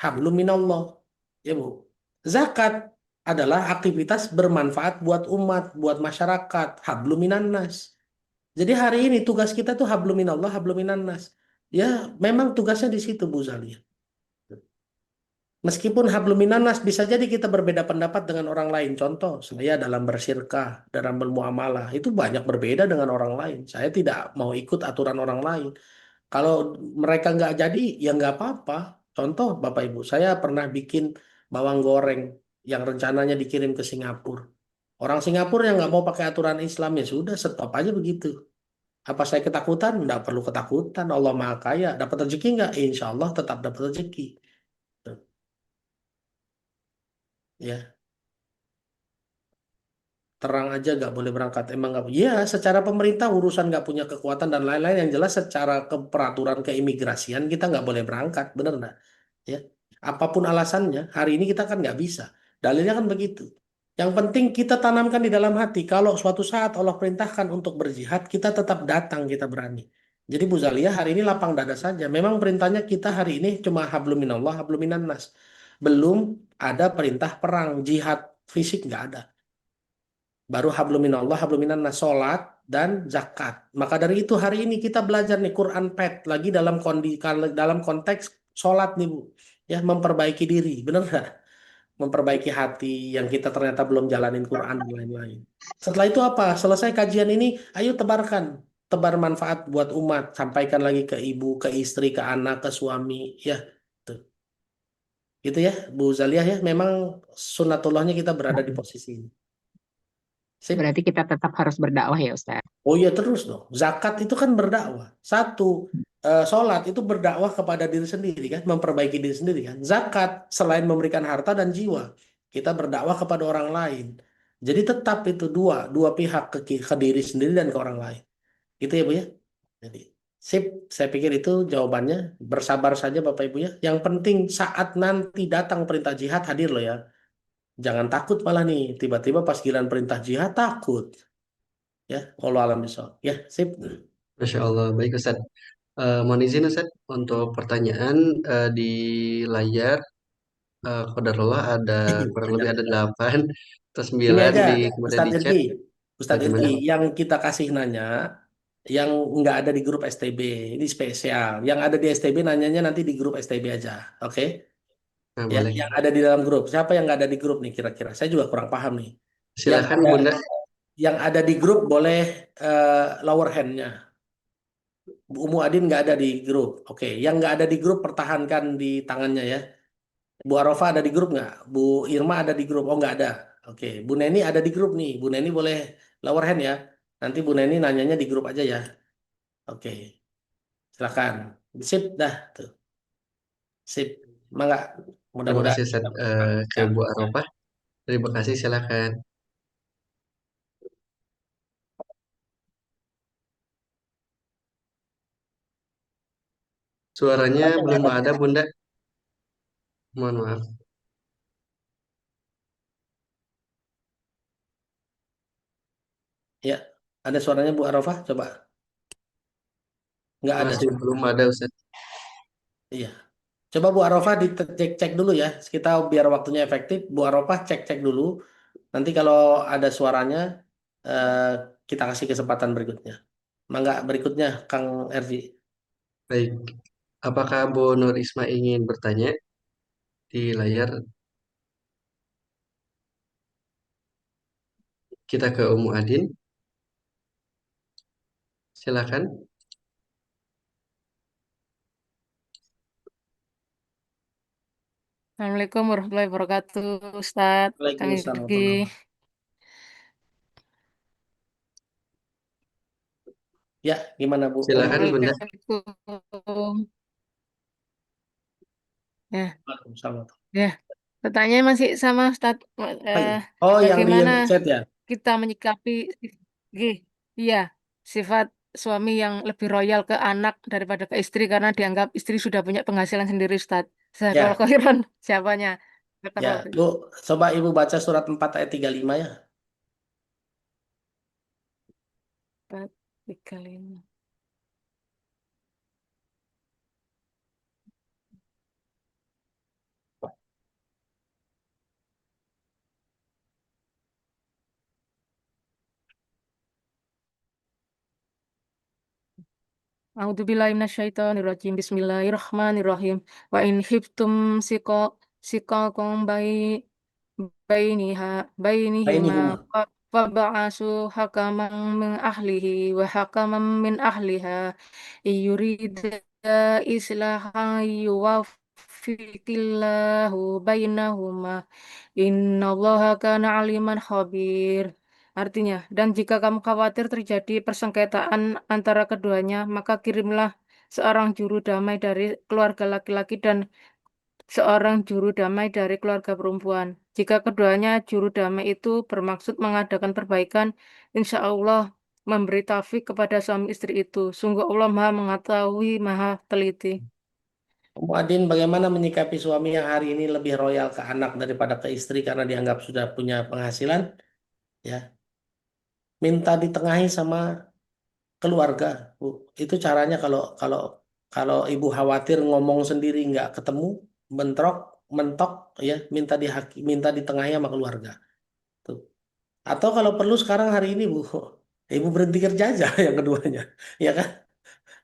Hablum minallah. Ya Bu. Zakat adalah aktivitas bermanfaat buat umat, buat masyarakat. Hablum minannas. Jadi hari ini tugas kita tuh hablum minallah, hablum minannas. Ya memang tugasnya di situ Bu Zalia. Meskipun hablum minannas bisa jadi kita berbeda pendapat dengan orang lain. Contoh, saya dalam bersirkah, dalam bermuamalah, itu banyak berbeda dengan orang lain. Saya tidak mau ikut aturan orang lain. Kalau mereka nggak jadi, ya nggak apa-apa. Contoh, Bapak Ibu, saya pernah bikin bawang goreng yang rencananya dikirim ke Singapura. Orang Singapura yang nggak mau pakai aturan Islam, ya sudah, stop aja begitu. Apa saya ketakutan? Nggak perlu ketakutan. Allah Maha Kaya. Dapat rezeki nggak? Insya Allah tetap dapat rezeki. Tuh. Ya, terang aja nggak boleh berangkat. Emang nggak? Ya, secara pemerintah urusan nggak punya kekuatan dan lain-lain. Yang jelas secara peraturan keimigrasian kita nggak boleh berangkat, bener nggak? Ya, apapun alasannya, hari ini kita kan nggak bisa. Dalilnya kan begitu. Yang penting kita tanamkan di dalam hati. Kalau suatu saat Allah perintahkan untuk berjihad, kita tetap datang, kita berani. Jadi Bu Zalia hari ini lapang dada saja. Memang perintahnya kita hari ini cuma hablum minallah, hablum minannas. Belum ada perintah perang, jihad fisik nggak ada. Baru hablum minallah, hablum minannas, sholat dan zakat. Maka dari itu hari ini kita belajar nih Quran PET lagi dalam konteks sholat nih Bu. Ya, memperbaiki diri, bener nggak? Memperbaiki hati yang kita ternyata belum jalanin Quran dan lain-lain. Setelah itu apa? Selesai kajian ini, ayo tebarkan. Tebar manfaat buat umat. Sampaikan lagi ke ibu, ke istri, ke anak, ke suami. Ya, tuh. Gitu ya, Bu Zaliah ya. Memang sunatullahnya kita berada di posisi ini. Sip. Berarti kita tetap harus berdakwah ya Ustaz. Oh iya terus dong. Zakat itu kan berdakwah. Satu, sholat itu berdakwah kepada diri sendiri kan, memperbaiki diri sendiri kan. Zakat selain memberikan harta dan jiwa, kita berdakwah kepada orang lain. Jadi tetap itu dua pihak ke diri sendiri dan ke orang lain. Gitu ya Bu ya. Jadi sip, saya pikir itu jawabannya. Bersabar saja Bapak Ibu ya. Yang penting saat nanti datang perintah jihad hadir loh ya. Jangan takut malah nih, tiba-tiba pas giliran perintah jihad takut. Ya, Allah alam bisawab. Ya, sip. Masya Allah, baik Ustaz. Mohon izin Ustaz, untuk pertanyaan di layar qadarullah ada kurang lebih ada 8 atau Ini 9 aja, di kemudian di Ustadz chat. Irgi. Ustadz Bagaimana? Irgi, yang kita kasih nanya, yang nggak ada di grup STB, ini spesial. Yang ada di STB nanyanya nanti di grup STB aja, oke? Nah, Ya, boleh. yang ada di dalam grup. Siapa yang nggak ada di grup nih kira-kira? Saya juga kurang paham nih. Yang Silakan ada, Bunda. yang ada di grup boleh lower hand-nya. Bu Umu Adin nggak ada di grup. Oke, yang nggak ada di grup pertahankan di tangannya ya. Bu Arofa ada di grup nggak? Bu Irma ada di grup? Oh nggak ada. Oke, Bu Neni ada di grup nih. Bu Neni boleh lower hand ya. Nanti Bu Neni nanyanya di grup aja ya. Oke, silakan. Sip dah tuh. Sip. Mangga. Terima Mudah-mudahan kasih Ustaz. kita Ke ya. Bu Arofah. Terima kasih, silakan. Suaranya belum ada, Bunda. Mohon maaf. Ya, ada suaranya Bu Arafah? Coba. Nggak ada Masih suara. belum ada, Ustaz. Iya. Coba Bu Arafah dicek-cek dulu ya. Kita biar waktunya efektif. Bu Arafah cek-cek dulu. Nanti kalau ada suaranya, eh, kita kasih kesempatan berikutnya. Mangga berikutnya, Kang Ervi. Baik. Apakah Bu Nur Isma ingin bertanya di layar? Kita ke Umu Adin. Silakan. Assalamualaikum warahmatullahi wabarakatuh, Ustadz, Kang Waalaikumsalam Irgi. warahmatullahi wabarakatuh. Ya, gimana Bu? Silakan, Bunda. Assalamualaikum. Ya, Waalaikumsalam. ya. Pertanyaan masih sama Ustadz. Oh, yang di Bagaimana chat ya? kita menyikapi, iya, sifat suami yang lebih royal ke anak daripada ke istri karena dianggap istri sudah punya penghasilan sendiri, Ustadz. Jazakallahu Ya, khairan. Siapanya? ya. Barakallahu fiik. Bu, coba Ibu baca surat 4 ayat 35 ya. 4, 35. A'udzubillahi minasyaitonirrajim. Bismillahirrahmanirrahim. Wa in khiftum siqaqan bainiha bainihima Bainihuma. fab'asu hakaman min ahlihi wa hakaman min ahliha yurida islahan yuwaffiqillahu bainahuma innallaha kana aliman khabir. Artinya, dan jika kamu khawatir terjadi persengketaan antara keduanya, maka kirimlah seorang juru damai dari keluarga laki-laki dan seorang juru damai dari keluarga perempuan. Jika keduanya juru damai itu bermaksud mengadakan perbaikan, insya Allah memberi taufik kepada suami istri itu. Sungguh Allah Maha mengetahui, Maha teliti. Umu Adin, bagaimana menyikapi suami yang hari ini lebih royal ke anak daripada ke istri karena dianggap sudah punya penghasilan? Ya, minta ditengahi sama keluarga, Bu. Itu caranya kalau kalau kalau Ibu khawatir ngomong sendiri nggak ketemu, bentrok, mentok, ya minta ditengahi sama keluarga. Tuh. Atau kalau perlu sekarang hari ini, Bu, Ibu berhenti kerja aja yang keduanya, ya kan?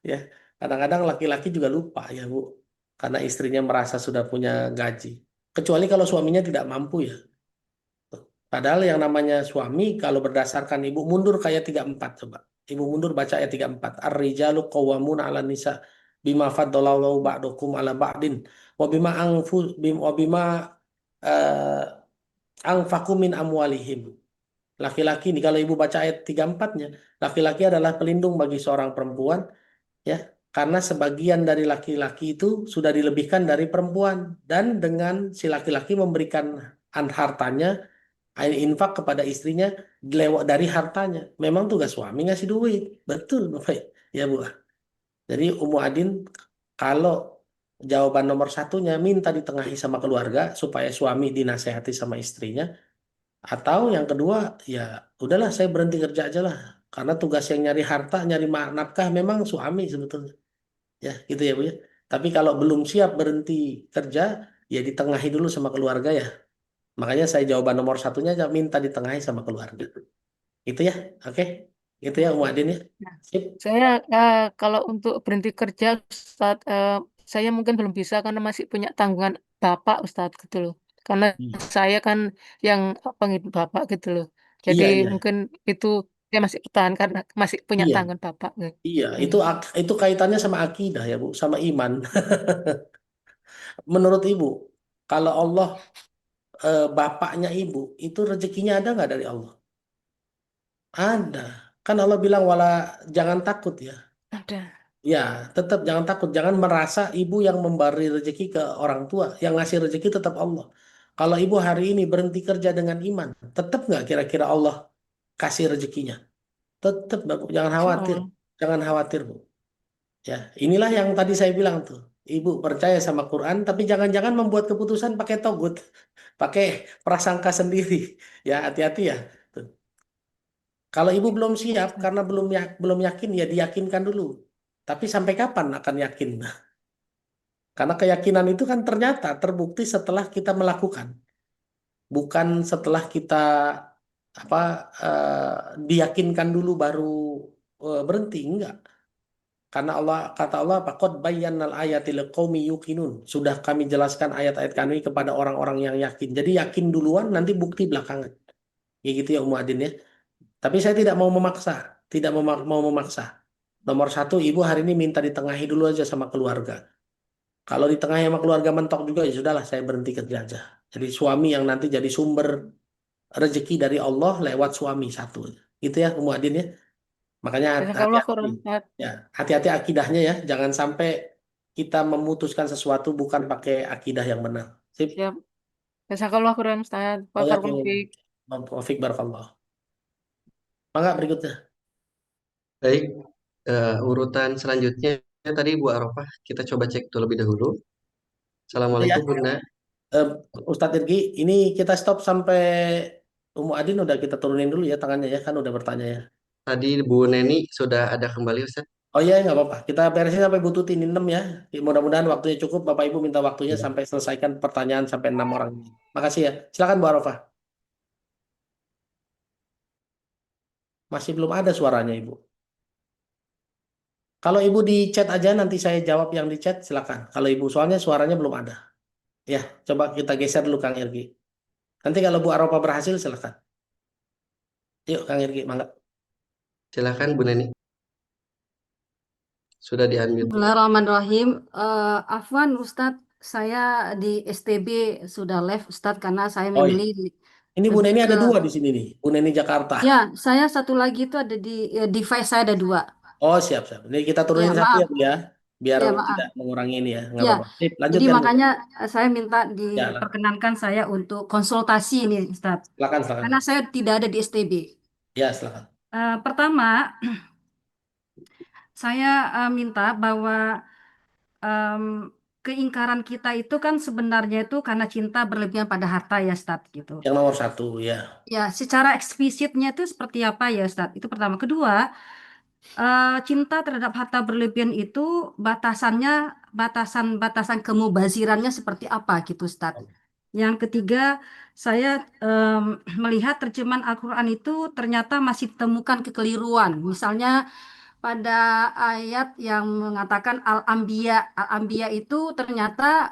Ya, kadang-kadang laki-laki juga lupa ya, Bu, karena istrinya merasa sudah punya gaji. Kecuali kalau suaminya tidak mampu ya. Padahal yang namanya suami kalau berdasarkan Ibu mundur kayak 34 coba. Ibu mundur baca ayat 34. Ar-rijalu qawwamuna 'alan nisa bima faddalallahu ba'dukum 'ala ba'din wa bima anfu wa bima eh, anfaqu min amwalihim. Laki-laki nih kalau Ibu baca ayat 34-nya, laki-laki adalah pelindung bagi seorang perempuan ya, karena sebagian dari laki-laki itu sudah dilebihkan dari perempuan dan dengan si laki-laki memberikan hartanya infak kepada istrinya lewat dari hartanya. Memang tugas suami ngasih duit. Betul, Bapak. Ya, Bu. Jadi Umu Adin, kalau jawaban nomor satunya minta ditengahi sama keluarga supaya suami dinasehati sama istrinya. Atau yang kedua, ya udahlah saya berhenti kerja aja lah. Karena tugas yang nyari harta, nyari nafkah memang suami sebetulnya. Ya, gitu ya, Bu ya. Tapi kalau belum siap berhenti kerja, ya ditengahi dulu sama keluarga ya. Makanya saya jawaban nomor satunya aja minta ditengahi sama keluarga. Itu ya, oke. Itu ya Umadin ya. Nah, Sip. saya kalau untuk berhenti kerja, Ustadz, saya mungkin belum bisa karena masih punya tanggungan Bapak, Ustadz, gitu loh. Karena saya kan yang penghidup Bapak gitu loh. Jadi Iya, iya. mungkin itu saya masih bertahan karena masih punya Iya. tanggungan Bapak. Gitu. Iya, itu kaitannya sama akidah ya, Bu, sama iman. Menurut Ibu, kalau Allah bapaknya Ibu, itu rezekinya ada nggak dari Allah? Ada. Kan Allah bilang jangan takut ya. Ada. Ya, tetap jangan takut, jangan merasa ibu yang memberi rezeki ke orang tua, yang ngasih rezeki tetap Allah. Kalau ibu hari ini berhenti kerja dengan iman, tetap nggak kira-kira Allah kasih rezekinya? Tetap, Bu. Jangan khawatir. Insyaallah. Jangan khawatir, Bu. Ya, inilah yang tadi saya bilang tuh. Ibu percaya sama Quran, tapi jangan-jangan membuat keputusan pakai togut, pakai prasangka sendiri. Ya, hati-hati ya. Tuh. Kalau ibu belum siap karena belum yakin, ya diyakinkan dulu. Tapi sampai kapan akan yakin? Karena keyakinan itu kan ternyata terbukti setelah kita melakukan, bukan setelah kita apa diyakinkan dulu baru berhenti, enggak. Karena kata Allah, "Faqad bayyannal ayati liqaumi yuqinun." Sudah kami jelaskan ayat-ayat kami kepada orang-orang yang yakin. Jadi yakin duluan, nanti bukti belakangan. Ya gitu ya, Adin ya. Tapi saya tidak mau memaksa, tidak mau memaksa. Nomor satu, ibu hari ini minta ditengahi dulu aja sama keluarga. Kalau ditengahi sama keluarga mentok juga, ya sudahlah, saya berhenti kerja aja. Jadi suami yang nanti jadi sumber rezeki dari Allah lewat suami satu. Gitu ya, Adin ya. Makanya Jazakallah hati-hati. khairan, Ustaz. Ya, hati-hati akidahnya ya. Jangan sampai kita memutuskan sesuatu bukan pakai akidah yang benar. Sip. Siap. Jazakallah khairan, Ustaz. Barakallahu fiik. Taufik barakallah. Mangga berikutnya. Baik, urutan selanjutnya tadi Bu Arafah, kita coba cek terlebih dahulu. Ya, Assalamualaikum Bunda. Ustadz Irgi, ini kita stop sampai Adin udah kita turunin dulu ya tangannya ya, kan udah bertanya ya. Tadi Bu Neni sudah ada kembali Ustaz. Oh iya, nggak apa-apa. Kita beresin sampai Bu Tuti ini 6 ya. Mudah-mudahan waktunya cukup. Bapak Ibu minta waktunya Ya. sampai selesaikan pertanyaan sampai 6 orang ini. Makasih ya. Silakan Bu Arafah. Masih belum ada suaranya Ibu. Kalau Ibu di chat aja nanti saya jawab yang di chat, silakan. Kalau Ibu soalnya suaranya belum ada. Ya, coba kita geser dulu Kang Irgi. Nanti kalau Bu Arafah berhasil silakan. Yuk Kang Irgi, mangga. Silakan Bu Neni. Sudah di-unmute. Bismillahirrahmanirrahim. Afwan Ustadz, saya di STB sudah live Ustadz karena saya Oh iya. memilih Ini Bu lebih Neni ada ke- 2 di sini nih. Bu Neni Jakarta. Ya, saya satu lagi itu ada di device saya ada 2. Oh siap. Ini kita turunin Ya, satu maaf. ya Bu ya. Biar Ya, maaf. tidak mengurangi ini ya. Nggak Ya, apa-apa. Sip, jadi lanjutkan Bu. makanya saya minta Ya, diperkenankan saya untuk konsultasi ini Ustadz. silakan. Karena saya tidak ada di STB. Ya, silakan. Pertama, saya minta bahwa em, keingkaran kita itu kan sebenarnya itu karena cinta berlebihan pada harta ya Ustadz gitu. Yang nomor 1 ya. Ya, secara eksplisitnya itu seperti apa ya Ustadz? Itu pertama. Kedua, cinta terhadap harta berlebihan itu batasan kemubazirannya seperti apa gitu Ustadz. Yang ketiga, saya melihat terjemahan Al-Quran itu ternyata masih ditemukan kekeliruan. Misalnya pada ayat yang mengatakan Al-Anbiya itu ternyata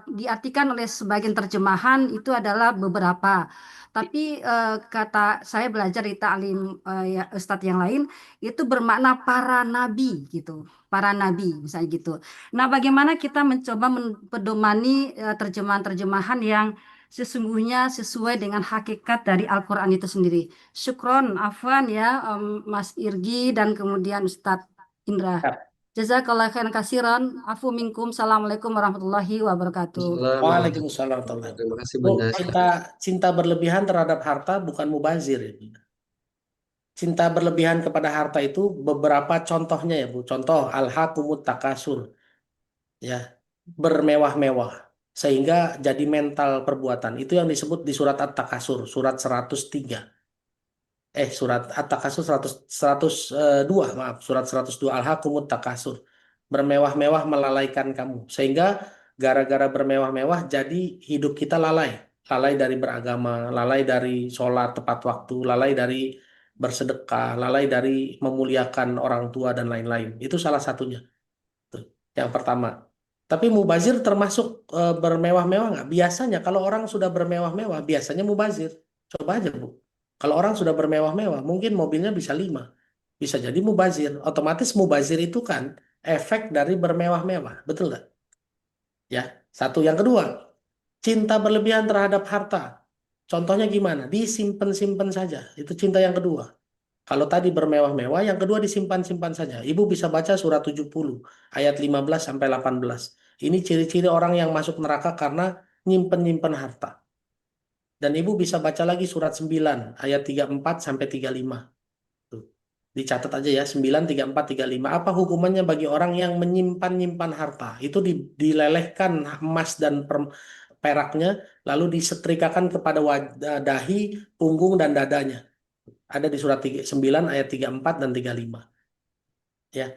diartikan oleh sebagian terjemahan itu adalah beberapa. Tapi kata saya belajar di ta'lim ya, Ustadz yang lain itu bermakna para nabi gitu, para nabi misalnya gitu. Nah, bagaimana kita mencoba mempedomani terjemahan-terjemahan yang sesungguhnya sesuai dengan hakikat dari Al-Quran itu sendiri. Syukron, afwan ya Mas Irgi dan kemudian Ustadz Indra. Jazakallah khairan kasiran. Afu minkum. Assalamualaikum warahmatullahi wabarakatuh. Waalaikumsalam. Terima kasih Bu, Bunda. cinta berlebihan terhadap harta bukan mubazir ya, Bu. Cinta berlebihan kepada harta itu beberapa contohnya ya Bu. Contoh al-hakumut takasur. Ya, bermewah-mewah sehingga jadi mental perbuatan. Itu yang disebut di surat At-Takasur, surat 103. Surat At-Takasur 102, maaf, surat 102 Al-Hakumut Takasur. Bermewah-mewah melalaikan kamu. Sehingga gara-gara bermewah-mewah jadi hidup kita lalai. Lalai dari beragama, lalai dari sholat tepat waktu, lalai dari bersedekah, lalai dari memuliakan orang tua dan lain-lain. Itu salah satunya. Tuh, yang pertama. Tapi mubazir termasuk bermewah-mewah nggak? Biasanya kalau orang sudah bermewah-mewah, biasanya mubazir. Coba aja Bu. Kalau orang sudah bermewah-mewah, mungkin mobilnya bisa 5. Bisa jadi mubazir. Otomatis mubazir itu kan efek dari bermewah-mewah. Betul nggak? Ya. Satu. Yang kedua, cinta berlebihan terhadap harta. Contohnya gimana? Disimpan-simpan saja. Itu cinta yang kedua. Kalau tadi bermewah-mewah, yang kedua disimpan-simpan saja. Ibu bisa baca surat 70, ayat 15 sampai 18. Ini ciri-ciri orang yang masuk neraka karena nyimpen-nyimpen harta. Dan Ibu bisa baca lagi surat 9 ayat 34 sampai 35. Tuh. Dicatat aja ya, 9, 34, 35. Apa hukumannya bagi orang yang menyimpan-nyimpan harta? Itu dilelehkan emas dan peraknya, lalu disetrikakan kepada dahi, punggung, dan dadanya. Ada di surat 9 ayat 34 dan 35. Ya.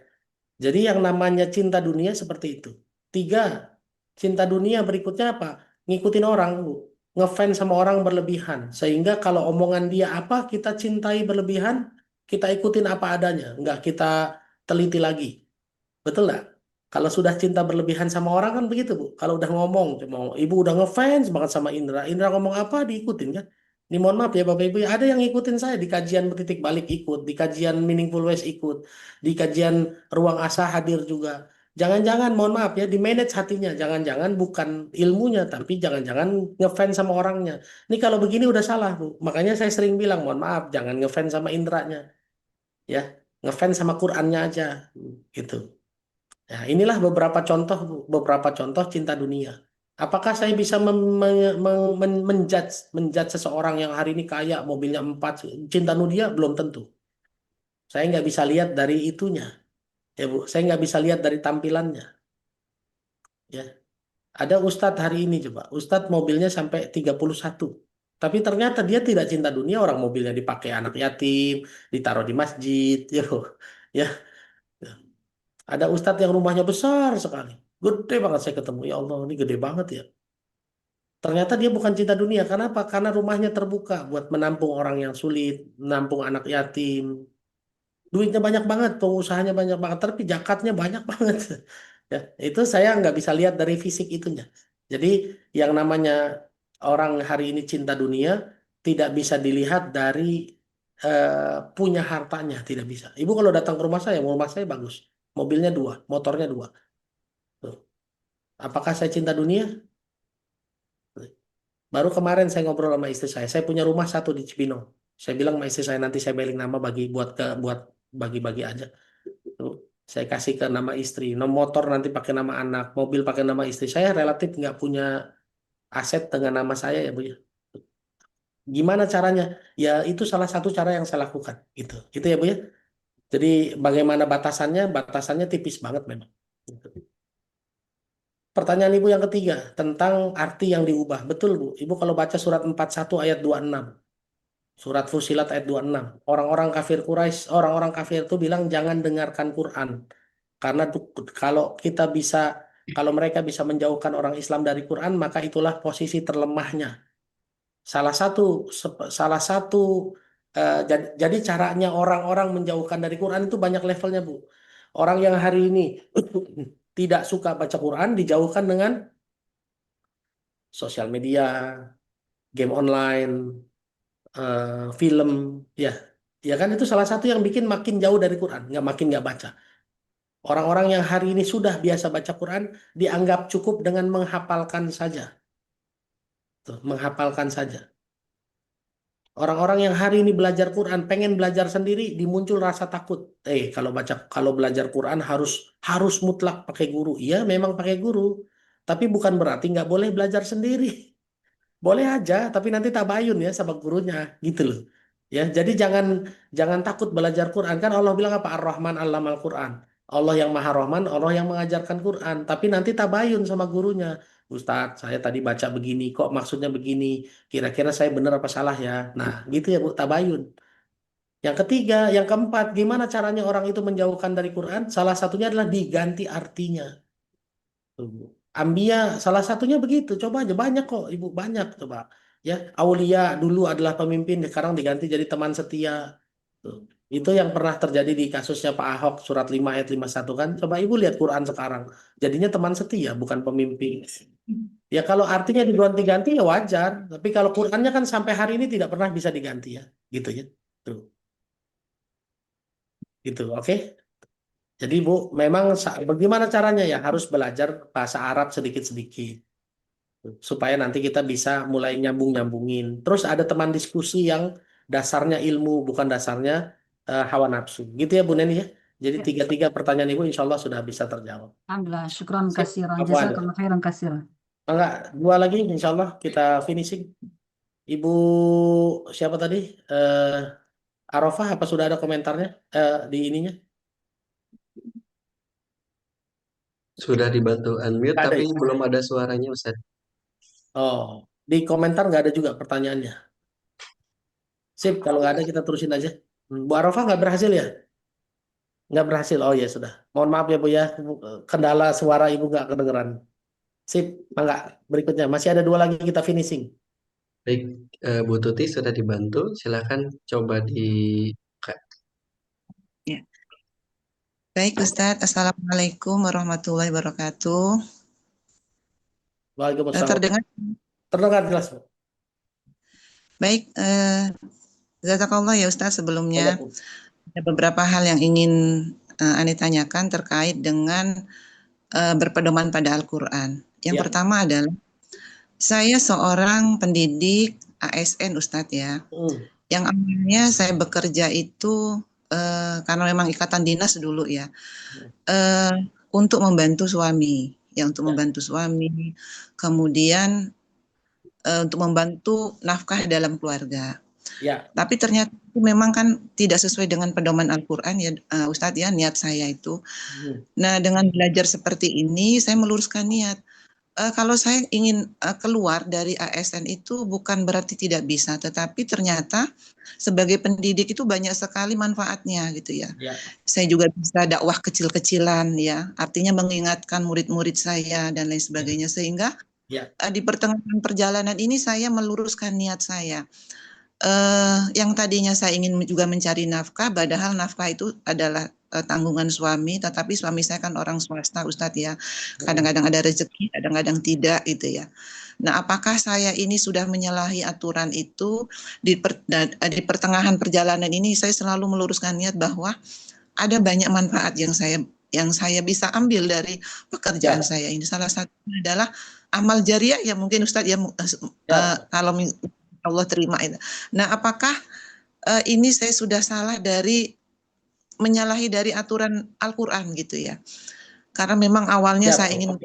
Jadi yang namanya cinta dunia seperti itu. 3, cinta dunia berikutnya apa? Ngikutin orang, Bu. Ngefans sama orang berlebihan. Sehingga kalau omongan dia apa, kita cintai berlebihan, kita ikutin apa adanya. Nggak kita teliti lagi. Betul nggak? Kalau sudah cinta berlebihan sama orang kan begitu, Bu. Kalau udah ngomong, Ibu udah ngefans banget sama Indra. Indra ngomong apa, diikutin kan? Ini mohon maaf ya Bapak Ibu, ada yang ngikutin saya di kajian Bertitik Balik ikut, di kajian Meaningful Ways ikut, di kajian Ruang Asa hadir juga. Jangan-jangan, mohon maaf ya, di manage hatinya. Jangan-jangan bukan ilmunya, tapi jangan-jangan ngefans sama orangnya. Ini kalau begini udah salah, Bu. Makanya saya sering bilang, mohon maaf, jangan ngefans sama Indranya. Ya, ngefans sama Qurannya aja. Gitu. Nah, inilah beberapa contoh cinta dunia. Apakah saya bisa menjudge seseorang yang hari ini kaya, mobilnya 4, cinta dunia? Belum tentu. Saya nggak bisa lihat dari itunya, ya Bu. Saya nggak bisa lihat dari tampilannya. Ya, ada Ustadz hari ini coba, Ustadz mobilnya sampai 31. Tapi ternyata dia tidak cinta dunia, orang mobilnya dipakai anak yatim, ditaruh di masjid, ya. Ada Ustadz yang rumahnya besar sekali. Gede banget saya ketemu. Ya Allah, ini gede banget ya. Ternyata dia bukan cinta dunia. Kenapa? Karena rumahnya terbuka buat menampung orang yang sulit, menampung anak yatim. Duitnya banyak banget, pengusahanya banyak banget, tapi zakatnya banyak banget. Ya, itu saya nggak bisa lihat dari fisik itunya. Jadi yang namanya orang hari ini cinta dunia tidak bisa dilihat dari punya hartanya, tidak bisa. Ibu kalau datang ke rumah saya bagus. Mobilnya 2, motornya 2. Tuh. Apakah saya cinta dunia? Baru kemarin saya ngobrol sama istri saya punya rumah 1 di Cibinong. Saya bilang sama istri saya nanti saya balik nama buat bagi-bagi aja. Tuh. Saya kasih ke nama istri. Motor nanti pakai nama anak, mobil pakai nama istri. Saya relatif nggak punya aset dengan nama saya ya Bu ya. Gimana caranya? Ya itu salah satu cara yang saya lakukan. Itu ya Bu ya. Jadi bagaimana batasannya? Batasannya tipis banget memang. Gitu. Pertanyaan Ibu yang ketiga tentang arti yang diubah. Betul Bu. Ibu kalau baca surat 41 ayat 26. Surat Fusilat ayat 26. Orang-orang kafir Quraisy, orang-orang kafir itu bilang jangan dengarkan Quran. Karena kalau mereka bisa menjauhkan orang Islam dari Quran, maka itulah posisi terlemahnya. Salah satu jadi caranya orang-orang menjauhkan dari Quran itu banyak levelnya, Bu. Orang yang hari ini tidak suka baca Quran dijauhkan dengan sosial media, game online, film, ya. Ya kan itu salah satu yang bikin makin jauh dari Quran, nggak baca. Orang-orang yang hari ini sudah biasa baca Quran dianggap cukup dengan menghafalkan saja. Tuh, menghafalkan saja. Orang-orang yang hari ini belajar Quran pengen belajar sendiri dimuncul rasa takut. Kalau belajar Quran harus mutlak pakai guru. Iya, memang pakai guru. Tapi bukan berarti nggak boleh belajar sendiri. Boleh aja, tapi nanti tabayun ya sama gurunya, gitu loh. Ya, jadi jangan takut belajar Quran. Kan Allah bilang apa? Ar-Rahman Allamal Quran. Allah yang Maha Rahman, Allah yang mengajarkan Quran. Tapi nanti tabayun sama gurunya. Ustadz, saya tadi baca begini, kok maksudnya begini? Kira-kira saya benar apa salah ya? Nah, gitu ya Bu, tabayun. Yang ketiga, yang keempat, gimana caranya orang itu menjauhkan dari Quran? Salah satunya adalah diganti artinya. Tuh, Bu. Ambia salah satunya begitu. Coba aja banyak kok, Ibu, banyak coba. Ya, Aulia dulu adalah pemimpin, sekarang diganti jadi teman setia. Tuh. Itu yang pernah terjadi di kasusnya Pak Ahok surat 5 ayat 51 kan. Coba Ibu lihat Quran sekarang. Jadinya teman setia bukan pemimpin. Ya kalau artinya diganti-ganti ya wajar. Tapi kalau Qurannya kan sampai hari ini tidak pernah bisa diganti ya. Gitu ya. Tuh. Gitu, oke? Jadi Bu, memang bagaimana caranya ya? Harus belajar bahasa Arab sedikit-sedikit. Supaya nanti kita bisa mulai nyambung-nyambungin. Terus ada teman diskusi yang dasarnya ilmu, bukan dasarnya hawa nafsu. Gitu ya Bu Neni ya. Jadi Ya. tiga-tiga pertanyaan Ibu insya Allah sudah bisa terjawab. Alhamdulillah, syukran Sip, kasiran, apa ada? jazakallah khairan kasiran. Enggak, 2 lagi insya Allah kita finishing. Ibu siapa tadi? Arafah, apa sudah ada komentarnya di ininya? Sudah dibantu unmute, Nggak ada tapi ya? belum ada suaranya, Ustaz. Oh, di komentar nggak ada juga pertanyaannya. Sip, kalau nggak ada kita terusin aja. Bu Arafah nggak berhasil ya? Nggak berhasil. Oh ya sudah. Mohon maaf ya Bu ya, kendala suara Ibu nggak kedengeran. Sip, mangga. Berikutnya masih ada dua lagi kita finishing. Baik, Bu Tuti sudah dibantu. Silakan coba di. Ya. Baik Ustadz, Assalamualaikum warahmatullahi wabarakatuh. Waalaikumsalam. Terdengar? Terdengar jelas, Bu. Baik, jazakallah ya Ustadz, sebelumnya ada beberapa hal yang ingin Ani tanyakan terkait dengan berpedoman pada Al-Quran. Yang pertama adalah, saya seorang pendidik ASN Ustadz ya, yang awalnya saya bekerja itu karena memang ikatan dinas dulu ya, untuk membantu suami, kemudian untuk membantu nafkah dalam keluarga. Ya. Tapi ternyata memang kan tidak sesuai dengan pedoman Al-Quran ya Ustadz ya, niat saya itu. Nah, dengan belajar seperti ini saya meluruskan niat. Kalau saya ingin keluar dari ASN itu bukan berarti tidak bisa, tetapi ternyata sebagai pendidik itu banyak sekali manfaatnya gitu ya. Saya juga bisa dakwah kecil-kecilan ya, artinya mengingatkan murid-murid saya dan lain sebagainya, sehingga di pertengahan perjalanan ini saya meluruskan niat saya. Yang tadinya saya ingin juga mencari nafkah, padahal nafkah itu adalah tanggungan suami, tetapi suami saya kan orang swasta Ustadz ya, kadang-kadang ada rezeki, kadang-kadang tidak gitu ya. Nah, apakah saya ini sudah menyalahi aturan itu? Di pertengahan perjalanan ini saya selalu meluruskan niat bahwa ada banyak manfaat yang saya bisa ambil dari pekerjaan saya ini. Salah satunya adalah amal jariah ya mungkin Ustadz ya, kalau Allah terima itu. Nah, apakah ini saya sudah salah dari menyalahi dari aturan Al-Quran gitu ya? Karena memang awalnya saya ingin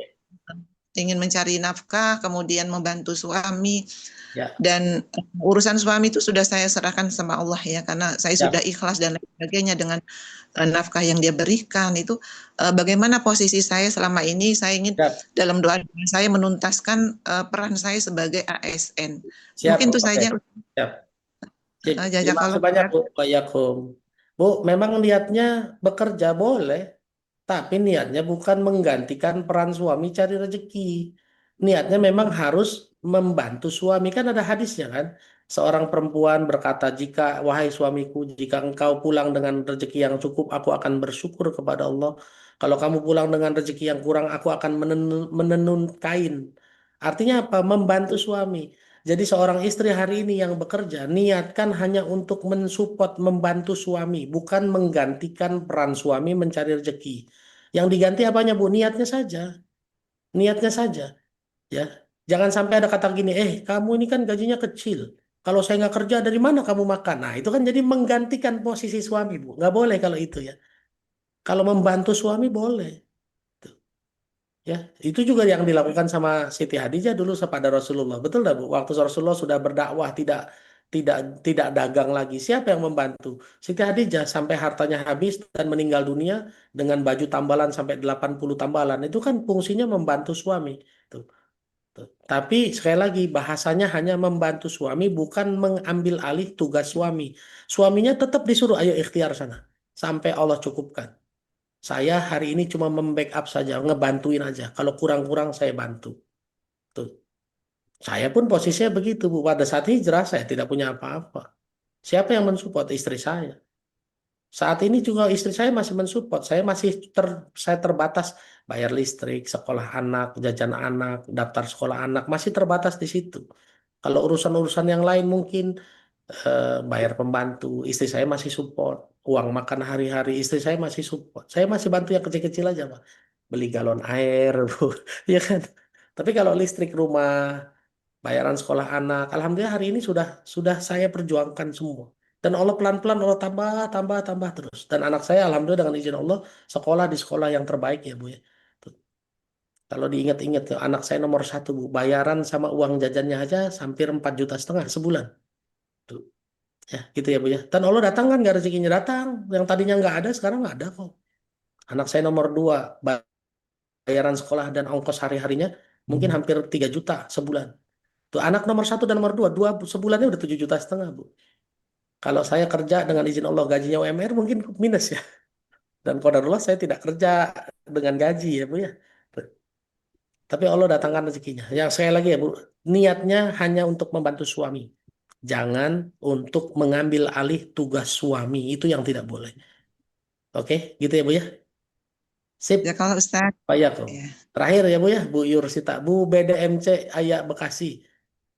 mencari nafkah, kemudian membantu suami, dan urusan suami itu sudah saya serahkan sama Allah ya, karena saya sudah ikhlas dan lain sebagainya dengan nafkah yang dia berikan itu. Bagaimana posisi saya selama ini? Saya ingin dalam doa saya menuntaskan peran saya sebagai ASN. Mungkin itu saja. Terima kasih banyak Bu Yakum. Bu, memang niatnya bekerja boleh, tapi niatnya bukan menggantikan peran suami cari rezeki. Niatnya memang harus membantu suami. Kan ada hadisnya kan. Seorang perempuan berkata, wahai suamiku, jika engkau pulang dengan rezeki yang cukup, aku akan bersyukur kepada Allah. Kalau kamu pulang dengan rezeki yang kurang, aku akan menenun kain. Artinya apa? Membantu suami. Jadi seorang istri hari ini yang bekerja, niatkan hanya untuk mensupport, membantu suami, bukan menggantikan peran suami mencari rezeki. Yang diganti apanya Bu? Niatnya saja. Niatnya saja. Ya, jangan sampai ada kata gini, kamu ini kan gajinya kecil. Kalau saya nggak kerja, dari mana kamu makan? Nah, itu kan jadi menggantikan posisi suami, Bu. Nggak boleh kalau itu ya. Kalau membantu suami boleh. Ya, itu juga yang dilakukan sama Siti Hadijah dulu kepada Rasulullah. Betul dah, Bu? Waktu Rasulullah sudah berdakwah, tidak dagang lagi. Siapa yang membantu? Siti Hadijah sampai hartanya habis dan meninggal dunia dengan baju tambalan sampai 80 tambalan. Itu kan fungsinya membantu suami. Tuh. Tapi sekali lagi bahasanya hanya membantu suami, bukan mengambil alih tugas suami. Suaminya tetap disuruh ayo ikhtiar sana sampai Allah cukupkan. Saya hari ini cuma membackup saja, ngebantuin aja. Kalau kurang-kurang saya bantu. Tuh. Saya pun posisinya begitu, Bu. Pada saat hijrah saya tidak punya apa-apa. Siapa yang mensupport? Istri saya. Saat ini juga istri saya masih mensupport. Saya terbatas bayar listrik, sekolah anak, jajan anak, daftar sekolah anak, masih terbatas di situ. Kalau urusan-urusan yang lain mungkin bayar pembantu, istri saya masih support. Uang makan hari-hari, istri saya masih support. Saya masih bantu yang kecil-kecil aja, Pak. Beli galon air, Bu. Ya kan? Tapi kalau listrik rumah, bayaran sekolah anak, alhamdulillah hari ini sudah saya perjuangkan semua. Dan Allah pelan-pelan Allah tambah terus. Dan anak saya alhamdulillah dengan izin Allah sekolah di sekolah yang terbaik ya Bu ya. Tuh. Kalau diingat-ingat tuh, anak saya nomor 1 Bu, bayaran sama uang jajannya aja hampir 4,5 juta sebulan. Tuh. Ya, gitu ya Bu ya. Dan Allah datang kan, nggak rezekinya datang. Yang tadinya nggak ada, sekarang nggak ada kok. Anak saya nomor 2, bayaran sekolah dan ongkos hari-harinya mungkin hampir 3 juta sebulan. Tuh anak nomor 1 dan nomor 2, sebulannya udah 7,5 juta Bu. Kalau saya kerja dengan izin Allah gajinya UMR mungkin minus ya. Dan qadarullah saya tidak kerja dengan gaji ya Bu ya. Tuh. Tapi Allah datangkan rezekinya. Yang sekali lagi ya Bu, niatnya hanya untuk membantu suami. Jangan untuk mengambil alih tugas suami. Itu yang tidak boleh. Oke, gitu ya Bu ya. Sip. Ya kalau Ustaz. Pak Yako. Ya. Terakhir ya Bu ya, Bu Yursita. Bu BDMC Ayak Bekasi.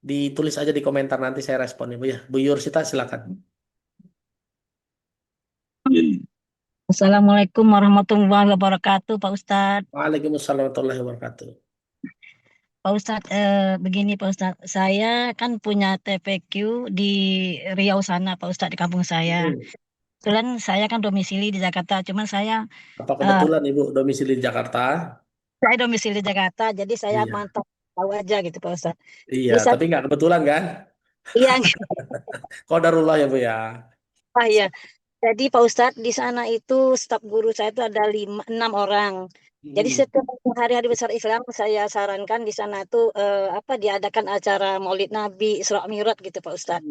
Ditulis aja di komentar, nanti saya respon ya Bu ya. Bu Yursita silakan. Assalamualaikum warahmatullahi wabarakatuh, Pak Ustadz. Waalaikumsalam warahmatullahi wabarakatuh. Pak Ustadz, begini Pak Ustadz, saya kan punya TPQ di Riau sana, Pak Ustadz, di kampung saya. Kebetulan saya kan domisili di Jakarta, cuman saya Apa kebetulan Ibu domisili di Jakarta? Saya domisili di Jakarta, jadi saya Iya. mantap tahu aja gitu Pak Ustadz. Iya, Bisa, tapi nggak kebetulan kan? iya, Qadarullah ya Bu ya. iya. Jadi Pak Ustadz di sana itu staf guru saya itu ada 6 orang. Jadi setiap hari-hari besar Islam saya sarankan di sana tuh diadakan acara Maulid Nabi, Isra Mi'raj gitu Pak Ustadz.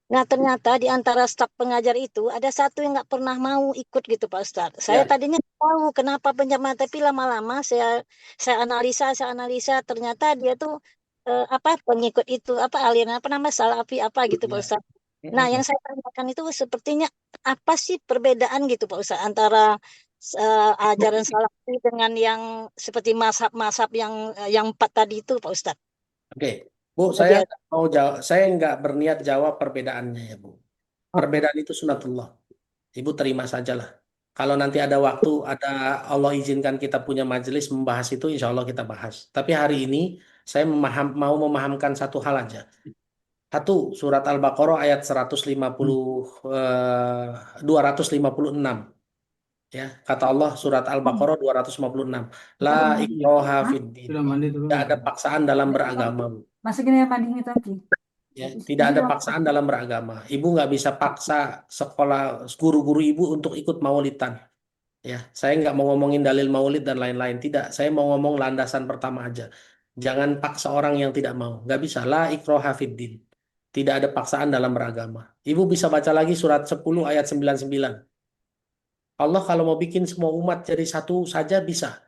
Nah ternyata di antara staf pengajar itu ada satu yang nggak pernah mau ikut gitu Pak Ustadz. Saya tadinya tahu kenapa penjamaah, tapi lama-lama saya analisa ternyata dia tuh pengikut itu aliran salafi gitu Pak Ustadz. Nah yang saya tanyakan itu sepertinya apa sih perbedaan gitu Pak Ustadz antara ajaran salafi dengan yang seperti mazhab-mazhab yang 4 tadi itu Pak Ustadz. Oke, Bu, saya nggak mau jawab, saya nggak berniat jawab perbedaannya ya Bu. Perbedaan itu sunatullah. Ibu terima sajalah. Kalau nanti ada waktu, ada Allah izinkan kita punya majelis membahas itu, insya Allah kita bahas. Tapi hari ini saya mau memahamkan satu hal aja. Satu, surat Al-Baqarah ayat 256. Ya, kata Allah surat Al-Baqarah 256. La ikraha fiddin. Tidak ada paksaan dalam beragama. Masukin ya mandi tadi. Ya, tidak ada paksaan dalam beragama. Ibu nggak bisa paksa sekolah guru-guru ibu untuk ikut maulidan. Ya, saya nggak mau ngomongin dalil maulid dan lain-lain. Tidak, saya mau ngomong landasan pertama aja. Jangan paksa orang yang tidak mau. Nggak bisa. La ikraha fiddin. Tidak ada paksaan dalam beragama. Ibu bisa baca lagi surat 10 ayat 99. Allah kalau mau bikin semua umat jadi satu saja bisa.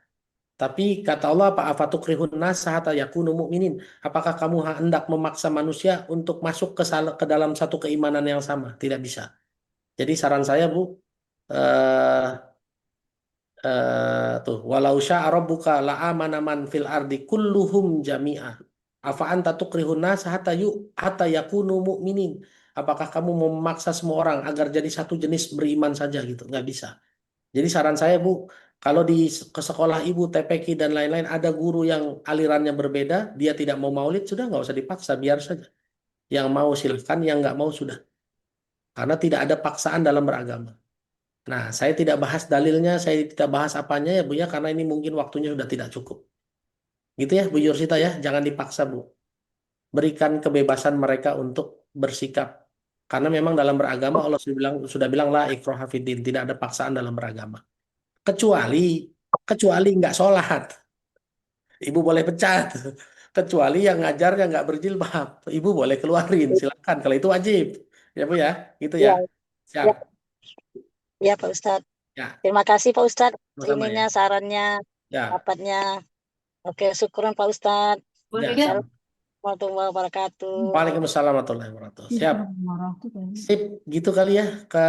Tapi kata Allah apa afatukrihun nas hatta yakunu mu'minin? Apakah kamu hendak memaksa manusia untuk masuk ke dalam satu keimanan yang sama? Tidak bisa. Jadi saran saya Bu, walau syaa rabbuka la'amana man fil ardi kulluhum jami'a. Afa anta tukrihun nas hatta yakunu mu'minin? Apakah kamu mau memaksa semua orang agar jadi satu jenis beriman saja gitu? Nggak bisa. Jadi saran saya Bu, kalau ke sekolah ibu, TPQ dan lain-lain ada guru yang alirannya berbeda, dia tidak mau maulid, sudah nggak usah dipaksa, biar saja. Yang mau silahkan, yang nggak mau sudah. Karena tidak ada paksaan dalam beragama. Nah, saya tidak bahas dalilnya, saya tidak bahas apanya ya Bu ya, karena ini mungkin waktunya sudah tidak cukup. Gitu ya Bu Yursita ya, jangan dipaksa Bu. Berikan kebebasan mereka untuk bersikap. Karena memang dalam beragama Allah sudah bilang la ikraha fiddin, tidak ada paksaan dalam beragama. Kecuali nggak sholat, ibu boleh pecat. Kecuali yang ngajarnya nggak berjilbab, ibu boleh keluarin, silakan. Kalau itu wajib, ya Bu ya, gitu ya. Siap. Ya Pak Ustadz. Ya. Terima kasih Pak Ustadz. Sama-sama Ininya ya. sarannya, Ya. dapatnya. Oke, syukuran Pak Ustadz. Ya. Assalamualaikum warahmatullahi wabarakatuh. Waalaikumsalam warahmatullahi wabarakatuh. Siap. Sip, gitu kali ya ke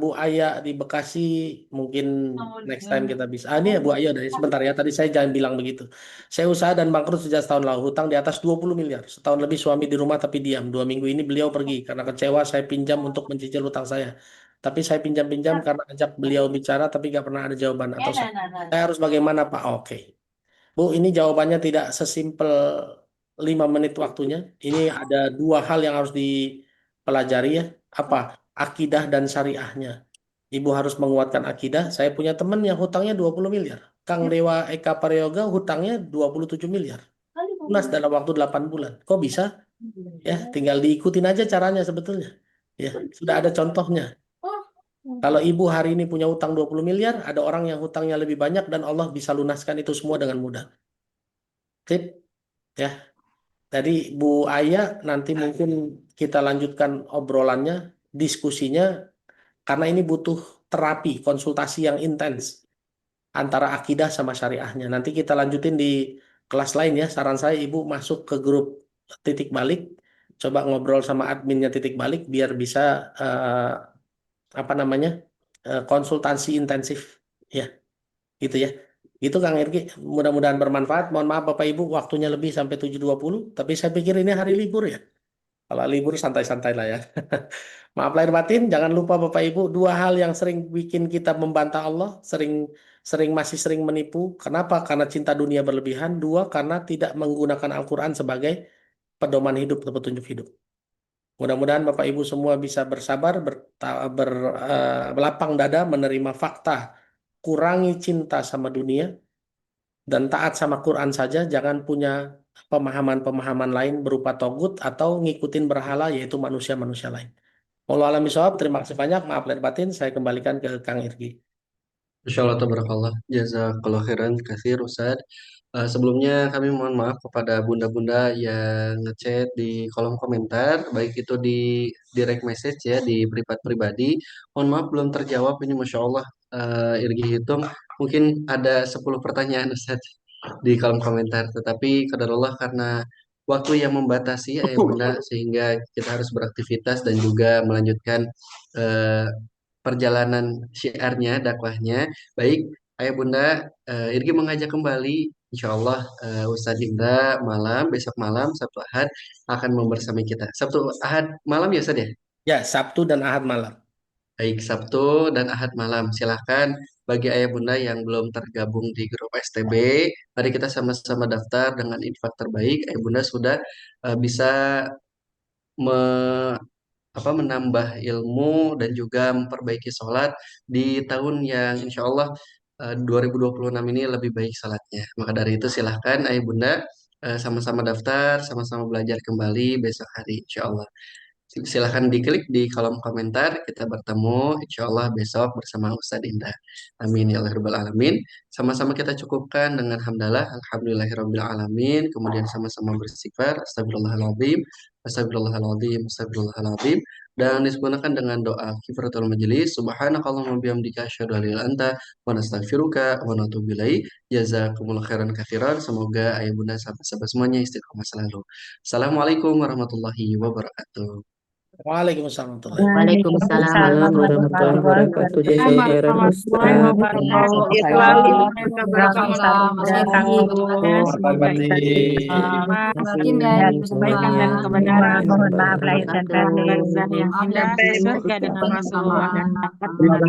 Bu Aya di Bekasi. Mungkin next time kita bisa. Ini ya Bu Aya dari sebentar ya. Tadi saya jangan bilang begitu. Saya usaha dan bangkrut sejak setahun lalu. Hutang di atas 20 miliar. Setahun lebih suami di rumah tapi diam. 2 minggu ini beliau pergi. Karena kecewa saya pinjam untuk mencicil hutang saya. Tapi saya pinjam-pinjam karena ajak beliau bicara tapi nggak pernah ada jawaban. Atau saya harus bagaimana Pak? Oke. Bu, ini jawabannya tidak sesimpel 5 menit waktunya. Ini ada 2 hal yang harus dipelajari ya. Apa? Akidah dan syariahnya. Ibu harus menguatkan akidah. Saya punya teman yang hutangnya 20 miliar. Kang Dewa Eka Prayoga hutangnya 27 miliar. Lunas dalam waktu 8 bulan. Kok bisa? Ya, tinggal diikutin aja caranya sebetulnya. Ya, sudah ada contohnya. Kalau ibu hari ini punya hutang 20 miliar, ada orang yang hutangnya lebih banyak dan Allah bisa lunaskan itu semua dengan mudah. Sip. Ya. Jadi Bu Aya nanti mungkin kita lanjutkan obrolannya, diskusinya karena ini butuh terapi, konsultasi yang intens antara akidah sama syariahnya. Nanti kita lanjutin di kelas lain ya. Saran saya Ibu masuk ke grup Titik Balik, coba ngobrol sama adminnya Titik Balik biar bisa konsultasi intensif ya. Gitu ya. Itu Kang Irgi, mudah-mudahan bermanfaat. Mohon maaf Bapak Ibu, waktunya lebih sampai 7.20, tapi saya pikir ini hari libur ya. Kalau libur santai-santai lah ya. Maaf lahir batin, jangan lupa Bapak Ibu, dua hal yang sering bikin kita membantah Allah, masih sering menipu. Kenapa? Karena cinta dunia berlebihan. Dua, karena tidak menggunakan Al-Quran sebagai pedoman hidup atau petunjuk hidup. Mudah-mudahan Bapak Ibu semua bisa bersabar, berlapang dada menerima fakta. Kurangi cinta sama dunia dan taat sama Quran saja, jangan punya pemahaman-pemahaman lain berupa togut atau ngikutin berhala yaitu manusia-manusia lain. Wallahu a'lam bishawab. Terima kasih banyak. Maaf lahir batin. Saya kembalikan ke Kang Irgi. Insyaallah tabarakallah. Jazakallahu khairan katsir Ustaz. Sebelumnya kami mohon maaf kepada bunda-bunda yang ngechat di kolom komentar, baik itu di direct message ya, di pribadi. Mohon maaf belum terjawab ini Masya Allah. Irgi hitung mungkin ada 10 pertanyaan Ustaz di kolom komentar, tetapi qadarullah karena waktu yang membatasi ayah bunda sehingga kita harus beraktivitas dan juga melanjutkan eh, perjalanan syiarnya, dakwahnya. Baik, ayah bunda, Irgi mengajak kembali insya Allah Ustadz Indra besok malam Sabtu Ahad akan membersamai kita. Sabtu Ahad malam ya Ustadz ya? Ya, Sabtu dan Ahad malam. Baik, Sabtu dan Ahad malam. Silahkan bagi ayah bunda yang belum tergabung di grup STB, mari kita sama-sama daftar dengan infak terbaik. Ayah bunda sudah bisa menambah ilmu dan juga memperbaiki sholat di tahun yang insya Allah 2026 ini lebih baik sholatnya. Maka dari itu silahkan ayah bunda sama-sama daftar, sama-sama belajar kembali besok hari insya Allah. Silahkan diklik di kolom komentar. Kita bertemu insya Allah besok bersama Ustadz Indah. Amin ya Allah Rabbal Alamin. Sama-sama kita cukupkan dengan hamdalah. Alhamdulillahirabbil alamin. Kemudian sama-sama beristighfar. Astagfirullahaladzim. Astagfirullahaladzim. Astagfirullahaladzim. Dan disempurnakan dengan doa kifaratul majelis. Subhanakallahumma bihamdika asyhadu an la ilaha illa anta wa nastaghfiruka wa natubu ilaik. Jazakumullah khairan katsiran. Semoga ayah bunda sahabat-sahabat semuanya istiqomah selalu. Assalamualaikum warahmatullahi wabarakatuh. Waalaikumsalam. Waalaikumsalam warahmatullahi wabarakatuh. Jazakallahu khairan Ustaz. Kebaikan dan kebenaran, mohon maaf lahir dan batin yang indah di surga dengan Rasulullah dan dapat dengan